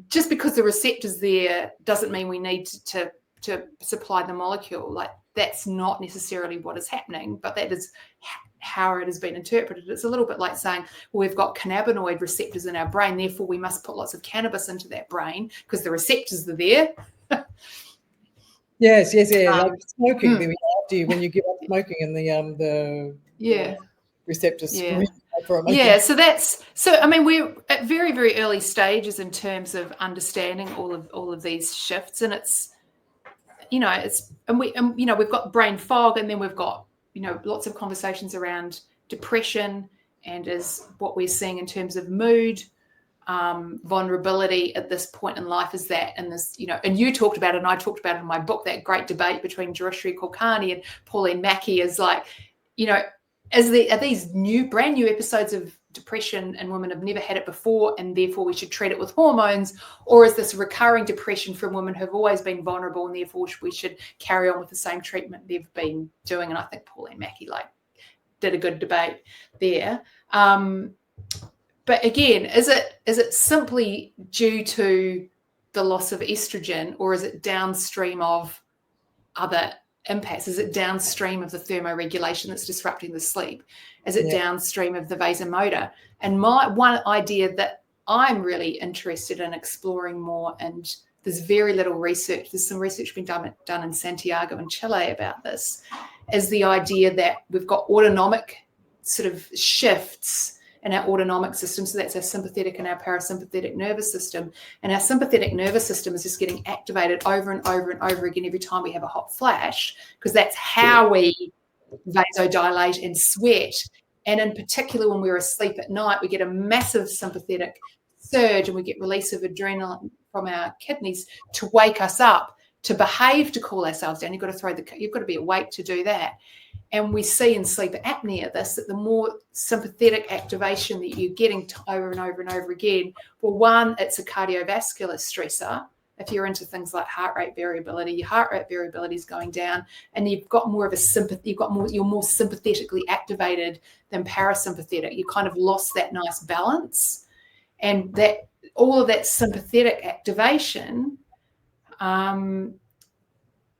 just because the receptor's there doesn't mean we need to supply the molecule. Like, that's not necessarily what is happening, but that is how it has been interpreted. It's a little bit like saying, well, we've got cannabinoid receptors in our brain, therefore we must put lots of cannabis into that brain because the receptors are there. Yes, like smoking. When you give up smoking, and the receptors. Yeah. So I mean, we're at very, very early stages in terms of understanding all of these shifts, and we've got brain fog, and then we've got lots of conversations around depression, and is what we're seeing in terms of mood. Vulnerability at this point in life is that, and this, and you talked about it, and I talked about it in my book, that great debate between Jurishri Kulkarni and Pauline Mackey is like, are these brand new episodes of depression, and women have never had it before, and therefore we should treat it with hormones, or is this recurring depression from women who have always been vulnerable, and therefore we should carry on with the same treatment they've been doing? And I think Pauline Mackey did a good debate there. But again, is it simply due to the loss of estrogen, or is it downstream of other impacts? Is it downstream of the thermoregulation that's disrupting the sleep? Is it downstream of the vasomotor? And my one idea that I'm really interested in exploring more, and there's very little research, there's some research being done in Santiago in Chile about this, is the idea that we've got autonomic sort of shifts in our autonomic system. So that's our sympathetic and our parasympathetic nervous system. And our sympathetic nervous system is just getting activated over and over and over again every time we have a hot flash, because that's how we vasodilate and sweat. And in particular, when we're asleep at night, we get a massive sympathetic surge, and we get release of adrenaline from our kidneys to wake us up, to behave, to cool ourselves down. You've got to be awake to do that. And we see in sleep apnea that the more sympathetic activation that you're getting over and over and over again, well, one, it's a cardiovascular stressor. If you're into things like heart rate variability, your heart rate variability is going down, and you've got more of a sympathy. You're more sympathetically activated than parasympathetic. You kind of lost that nice balance, and that all of that sympathetic activation.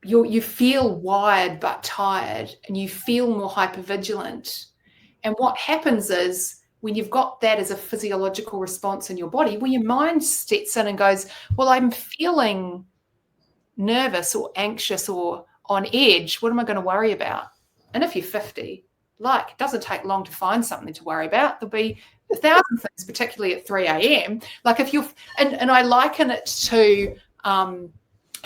You feel wired but tired, and you feel more hypervigilant. And what happens is, when you've got that as a physiological response in your body, well, your mind sets in and goes, well, I'm feeling nervous or anxious or on edge. What am I going to worry about? And if you're 50, it doesn't take long to find something to worry about. There'll be 1,000 things, particularly at 3 a.m. Like if you're, and I liken it to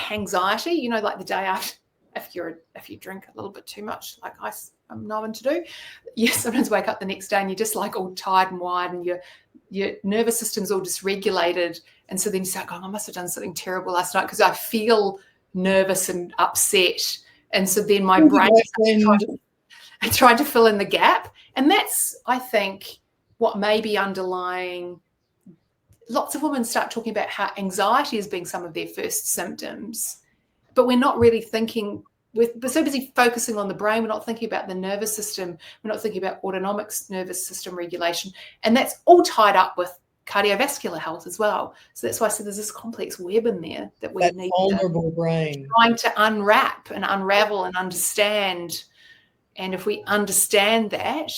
anxiety, like the day after, if you drink a little bit too much, like I'm known to do, you sometimes wake up the next day and you're just like all tired and wired, and your nervous system's all dysregulated, and so then you say, oh, I must have done something terrible last night because I feel nervous and upset, and so then my brain is trying to fill in the gap. And that's, I think, what may be underlying. Lots of women start talking about how anxiety is being some of their first symptoms, but we're not really thinking, we're so busy focusing on the brain, we're not thinking about the nervous system, we're not thinking about autonomic nervous system regulation. And that's all tied up with cardiovascular health as well. So that's why I said there's this complex web in there that we that need vulnerable brain. trying to unwrap and unravel and understand. And if we understand that,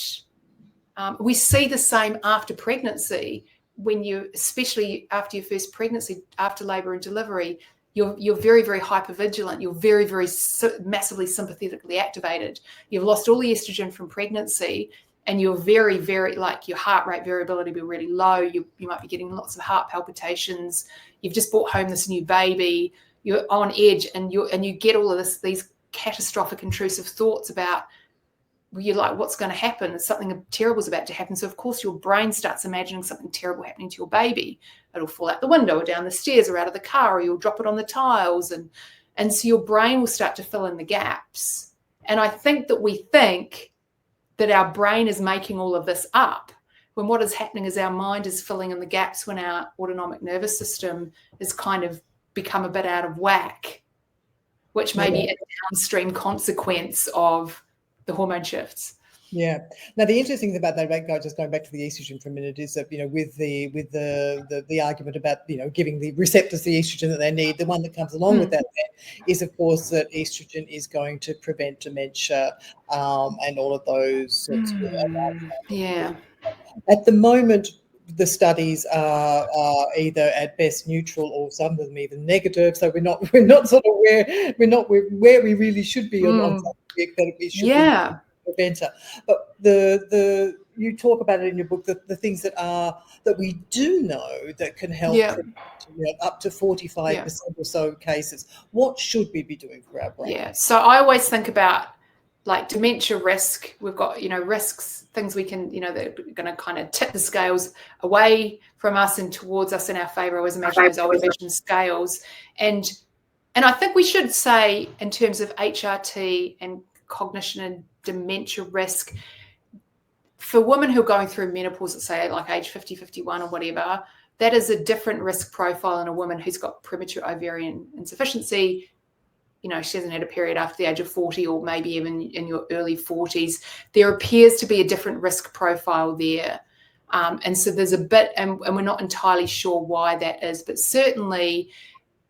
we see the same after pregnancy. When you, especially after your first pregnancy, after labor and delivery, you're very, very hypervigilant. You're very, very massively sympathetically activated. You've lost all the estrogen from pregnancy, and you're very, very, like, your heart rate variability will be really low. You might be getting lots of heart palpitations. You've just brought home this new baby. You're on edge, and you get all of these catastrophic, intrusive thoughts about, you're like, what's going to happen? Something terrible is about to happen. So, of course, your brain starts imagining something terrible happening to your baby. It'll fall out the window or down the stairs or out of the car, or you'll drop it on the tiles. And so your brain will start to fill in the gaps. And I think that we think that our brain is making all of this up, when what is happening is our mind is filling in the gaps when our autonomic nervous system is kind of become a bit out of whack, which may be a downstream consequence of the hormone shifts. Yeah. Now, the interesting thing about that, just going back to the estrogen for a minute, is that, with the argument about, giving the receptors the estrogen that they need, the one that comes along with that is, of course, that estrogen is going to prevent dementia and all of those sorts of Yeah. At the moment, the studies are either at best neutral, or some of them even negative. So we're not sort of where we really should be on something that we should be preventer. But you talk about it in your book, the things that we do know that can help up to 45% or so cases. What should we be doing for our brain? Yeah. So I always think about, like, dementia risk. We've got, risks, things we can, that are going to kind of tip the scales away from us and towards us in our favor. I always imagine those old-fashioned scales. And I think we should say, in terms of HRT and cognition and dementia risk, for women who are going through menopause, let's say like age 50, 51 or whatever, that is a different risk profile than a woman who's got premature ovarian insufficiency. She hasn't had a period after the age of 40, or maybe even in your early 40s. There appears to be a different risk profile there. And so there's a bit, and we're not entirely sure why that is. But certainly,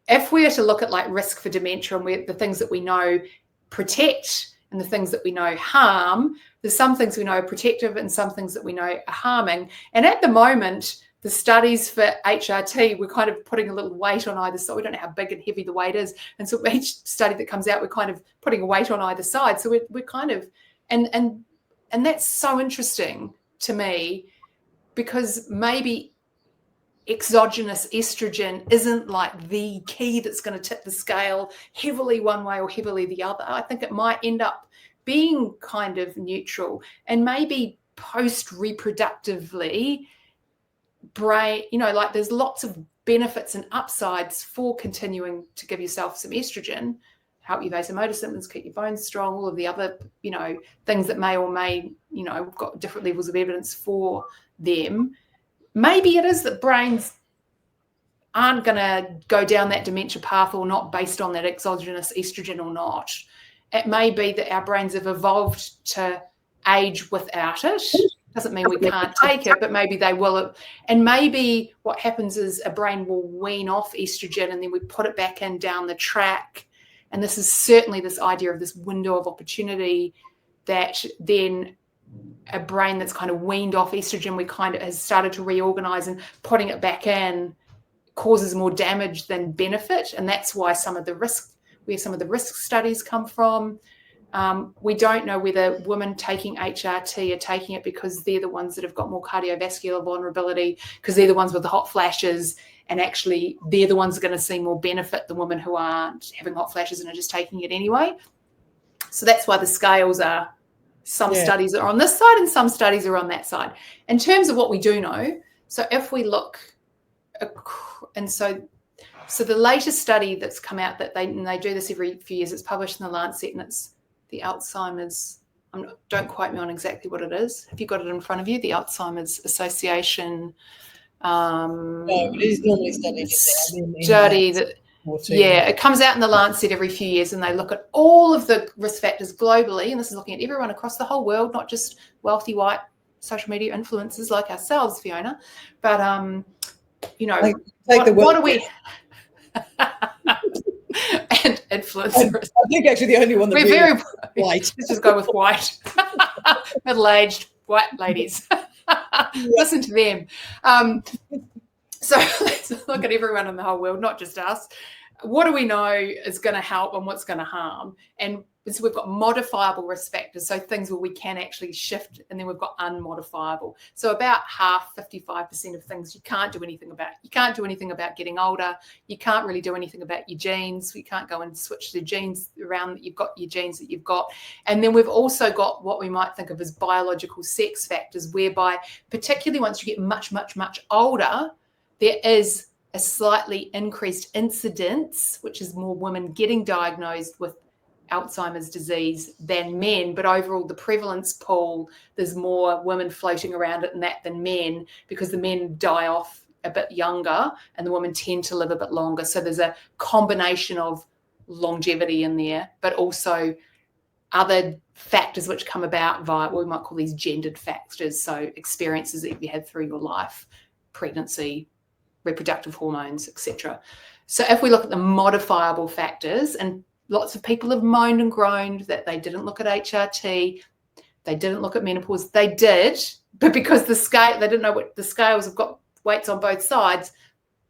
if we are to look at, like, risk for dementia, and the things that we know protect and the things that we know harm, there's some things we know are protective and some things that we know are harming. And at the moment, the studies for HRT, we're kind of putting a little weight on either side. We don't know how big and heavy the weight is. And so each study that comes out, we're kind of putting a weight on either side. So we're kind of, and that's so interesting to me, because maybe exogenous estrogen isn't like the key that's going to tip the scale heavily one way or heavily the other. I think it might end up being kind of neutral, and maybe post-reproductively, brain, like, there's lots of benefits and upsides for continuing to give yourself some estrogen, help your vasomotor symptoms, keep your bones strong, all of the other, things that may or may, we've got different levels of evidence for them. Maybe it is that brains aren't going to go down that dementia path, or not, based on that exogenous estrogen or not. It may be that our brains have evolved to age without it. Doesn't mean we can't take it, but maybe they will. And maybe what happens is a brain will wean off estrogen, and then we put it back in down the track. And this is certainly this idea of this window of opportunity, that then a brain that's kind of weaned off estrogen, we kind of has started to reorganize, and putting it back in causes more damage than benefit. And that's why some of the risk studies come from. We don't know whether women taking HRT are taking it because they're the ones that have got more cardiovascular vulnerability, because they're the ones with the hot flashes, and actually they're the ones that are going to see more benefit than women who aren't having hot flashes and are just taking it anyway. So that's why the scales are, some studies are on this side and some studies are on that side. In terms of what we do know, so if we look, and so the latest study that's come out, that they do this every few years, it's published in the Lancet, and it's the Alzheimer's, don't quote me on exactly what it is. Have you got it in front of you? The Alzheimer's Association. No, it is normally studied. Study that, it comes out in the Lancet every few years, and they look at all of the risk factors globally, and this is looking at everyone across the whole world, not just wealthy white social media influencers like ourselves, Fiona. But, Take what do we... and influencers. I think actually the only one that we're really very white. Let's just go with white. Middle-aged white ladies. Listen to them. So let's look at everyone in the whole world, not just us. What do we know is going to help and what's going to harm? And so we've got modifiable risk factors, so things where we can actually shift, and then we've got unmodifiable. So about half, 55% of things you can't do anything about. You can't do anything about getting older. You can't really do anything about your genes. You can't go and switch the genes around that you've got, your genes that you've got. And then we've also got what we might think of as biological sex factors, whereby particularly once you get much, much, much older, there is a slightly increased incidence, which is more women getting diagnosed with Alzheimer's disease than men, but overall the prevalence pool, there's more women floating around it than men, because the men die off a bit younger and the women tend to live a bit longer. So there's a combination of longevity in there, but also other factors which come about via what we might call these gendered factors, so experiences that you've had through your life, pregnancy, reproductive hormones, etc. So if we look at the modifiable factors, and lots of people have moaned and groaned that they didn't look at HRT, they didn't look at menopause. They did, but because the scale, they didn't know what the scales have got weights on both sides,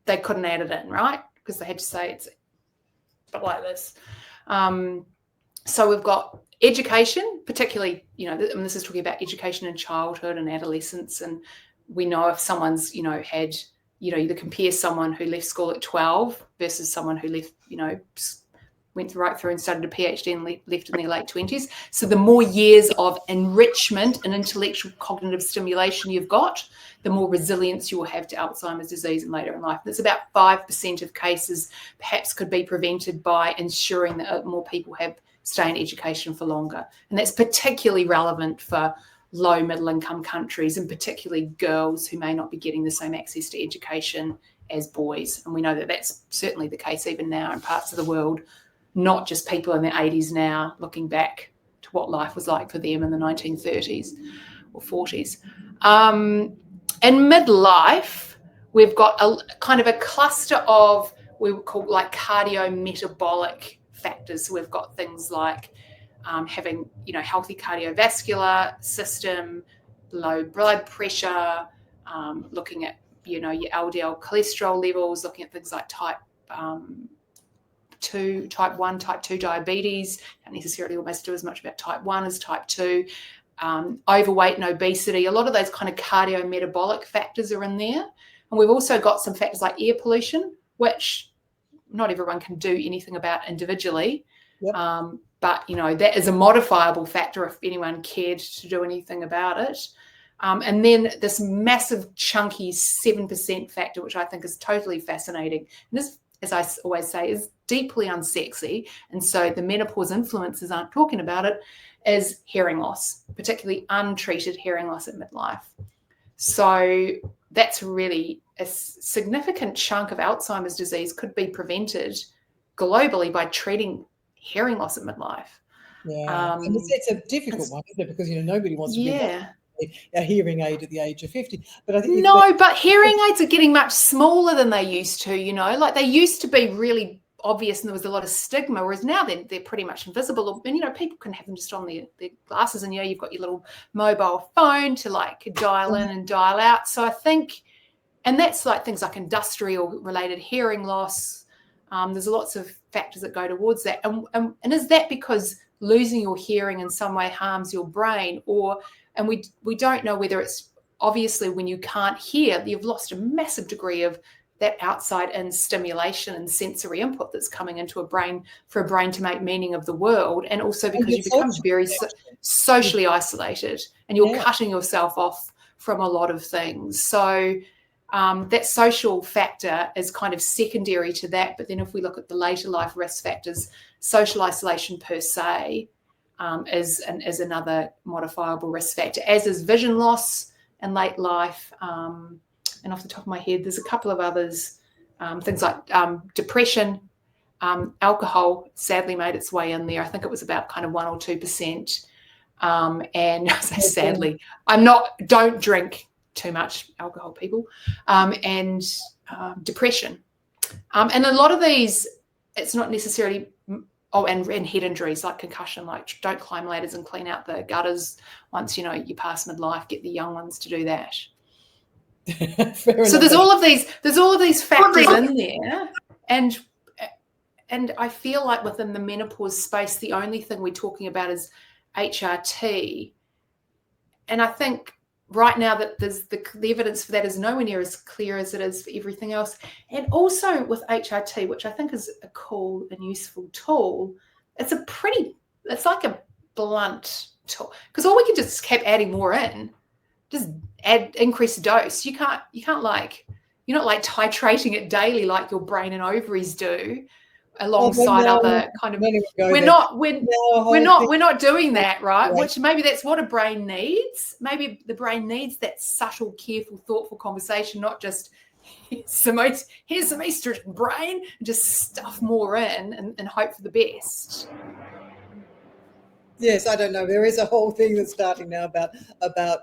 they couldn't add it in, right? Because they had to say it's a bit like this. So we've got education, particularly, and this is talking about education in childhood and adolescence. And we know if someone's, had, you compare someone who left school at 12 versus someone who left, went right through and started a PhD and left in their late 20s. So the more years of enrichment and intellectual cognitive stimulation you've got, the more resilience you will have to Alzheimer's disease and later in life. And it's about 5% of cases perhaps could be prevented by ensuring that more people stay in education for longer. And that's particularly relevant for low middle income countries, and particularly girls who may not be getting the same access to education as boys. And we know that that's certainly the case even now in parts of the world, not just people in their 80s now looking back to what life was like for them in the 1930s or 40s. In midlife, we've got a kind of a cluster of we would call like cardiometabolic factors. So we've got things like having, healthy cardiovascular system, low blood pressure, looking at, your LDL cholesterol levels, looking at things like type 1, type 2 diabetes. Don't necessarily almost do as much about type 1 as type 2. Overweight and obesity, a lot of those kind of cardiometabolic factors are in there. And we've also got some factors like air pollution, which not everyone can do anything about individually. Yep. But, that is a modifiable factor if anyone cared to do anything about it. And then this massive chunky 7% factor, which I think is totally fascinating. And this, as I always say, is deeply unsexy. And so the menopause influencers aren't talking about it, is hearing loss, particularly untreated hearing loss at midlife. So that's really a significant chunk of Alzheimer's disease could be prevented globally by treating hearing loss at midlife. Yeah, and it's a difficult one, isn't it? Because nobody wants to be a hearing aid at the age of 50. But I think but hearing aids are getting much smaller than they used to. Like they used to be really obvious, and there was a lot of stigma. Whereas now they're pretty much invisible. And people can have them just on their glasses, and you've got your little mobile phone to like dial in and dial out. So I think, and that's like things like industrial related hearing loss. There's lots of factors that go towards that. And is that because losing your hearing in some way harms your brain? And we don't know whether it's obviously when you can't hear, you've lost a massive degree of that outside in stimulation and sensory input that's coming into a brain for a brain to make meaning of the world. And also because you become very socially isolated and you're cutting yourself off from a lot of things. So that social factor is kind of secondary to that. But then if we look at the later life risk factors, social isolation per se is another modifiable risk factor, as is vision loss in late life. And off the top of my head, there's a couple of others, things like depression, alcohol sadly made its way in there. I think it was about kind of 1 or 2%. And sadly, don't drink too much alcohol, people, and depression. And a lot of these, it's not necessarily, and head injuries like concussion, like don't climb ladders and clean out the gutters once, you pass midlife, get the young ones to do that. So there's all of these factors in there. And I feel like within the menopause space, the only thing we're talking about is HRT. And I think right now that there's the evidence for that is nowhere near as clear as it is for everything else. And also with HRT, which I think is a cool and useful tool, it's like a blunt tool, because all we can just keep adding more in, just increase dose. You're not like titrating it daily like your brain and ovaries do, alongside other kind of. We're not doing that, right? Which maybe that's what a brain needs. Maybe the brain needs that subtle, careful, thoughtful conversation, not just here's some estrogen, brain, and just stuff more in and hope for the best. Yes, I don't know. There is a whole thing that's starting now about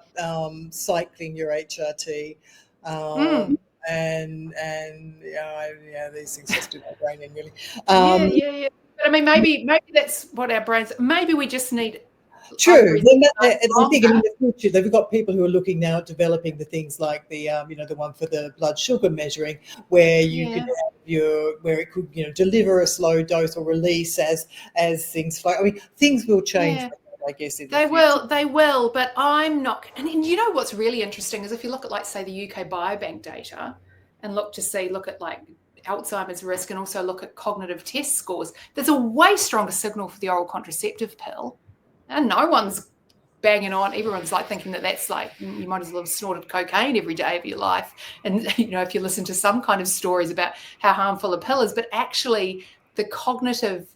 cycling your HRT. And these things just do my brain in, really. Yeah. But I mean, maybe that's what our brains. Maybe we just need. True. And I think in the future they've got people who are looking now at developing the things like the the one for the blood sugar measuring, where you could have where it could deliver a slow dose or release as things flow. I mean, things will change. I guess they will, but I'm not. And you know what's really interesting is if you look at, like, say, the UK Biobank data and look at like Alzheimer's risk and also look at cognitive test scores, there's a way stronger signal for the oral contraceptive pill, and no one's banging on. Everyone's like thinking that that's like you might as well have snorted cocaine every day of your life, and if you listen to some kind of stories about how harmful a pill is, but actually the cognitive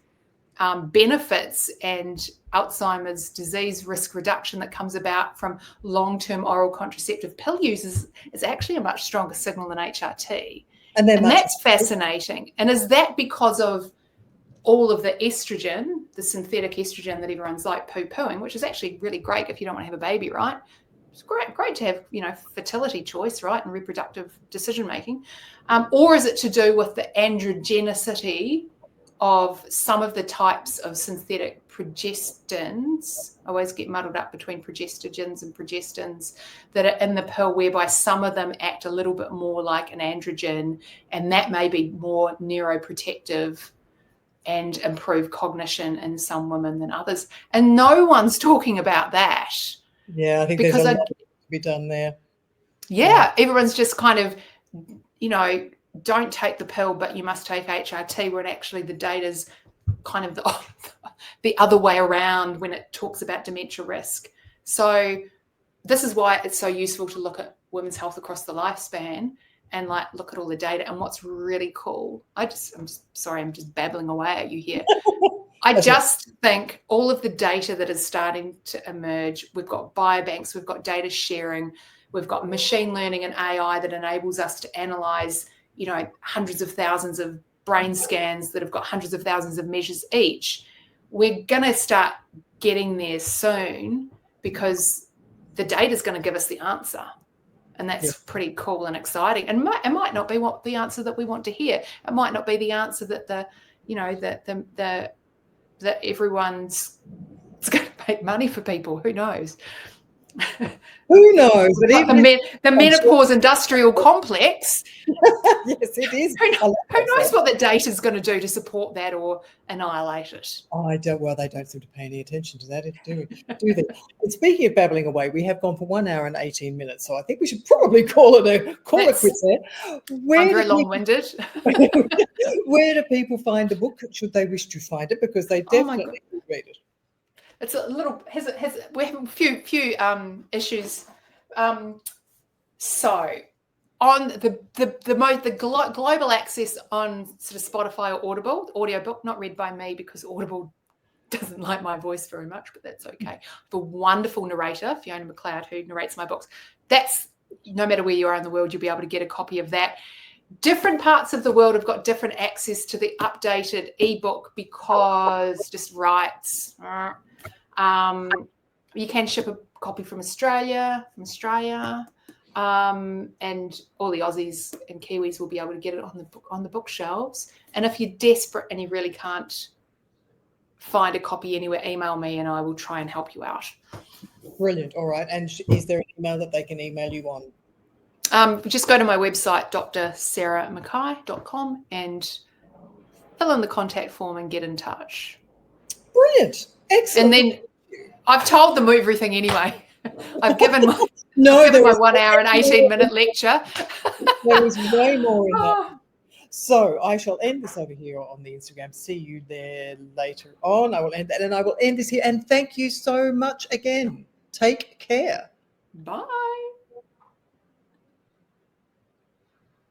benefits and Alzheimer's disease risk reduction that comes about from long-term oral contraceptive pill use is actually a much stronger signal than HRT. And that's fascinating. And is that because of all of the estrogen, the synthetic estrogen that everyone's like poo-pooing, which is actually really great if you don't want to have a baby, right? It's great to have, fertility choice, right, and reproductive decision-making. Or is it to do with the androgenicity of some of the types of synthetic progestins? I always get muddled up between progestogens and progestins that are in the pill, whereby some of them act a little bit more like an androgen, and that may be more neuroprotective and improve cognition in some women than others. And no one's talking about that. Yeah, I think there's a lot to be done there. Yeah, everyone's just kind of, don't take the pill, but you must take HRT, when actually the data's kind of the other way around when it talks about dementia risk. So this is why it's so useful to look at women's health across the lifespan and look at all the data. And what's really cool, I'm just babbling away at you here. I just think all of the data that is starting to emerge, we've got biobanks, we've got data sharing, we've got machine learning and AI that enables us to analyze hundreds of thousands of brain scans that have got hundreds of thousands of measures each. We're going to start getting there soon because the data is going to give us the answer. And that's pretty cool and exciting. And it might not be the answer that we want to hear. It might not be the answer that that everyone's going to make money for people. Who knows? Who knows? But the menopause industrial complex. Yes, it is. Who knows what the data is going to do to support that or annihilate it? I don't. Well, they don't seem to pay any attention to that, do they? And speaking of babbling away, we have gone for 1 hour and 18 minutes, so I think we should probably call it quits there. I'm very long-winded. Where do people find the book? Should they wish to find it? Because they definitely read it. It's a little. We have a few issues. So on the global access on sort of Spotify or Audible, audiobook, not read by me because Audible doesn't like my voice very much, but that's okay. The wonderful narrator, Fiona McLeod, who narrates my books. That's, no matter where you are in the world, you'll be able to get a copy of that. Different parts of the world have got different access to the updated ebook because just rights. You can ship a copy from Australia, and all the Aussies and Kiwis will be able to get it on the bookshelves. And if you're desperate and you really can't find a copy anywhere, email me and I will try and help you out. Brilliant. All right. And is there an email that they can email you on? Just go to my website, drsarahmckay.com, and fill in the contact form and get in touch. Brilliant. Excellent. And then I've told them everything anyway. I've given my, no, I've given my 1 hour and 18-minute lecture. There is way more in that. So I shall end this over here on the Instagram. See you there later on. I will end that, and I will end this here. And thank you so much again. Take care. Bye.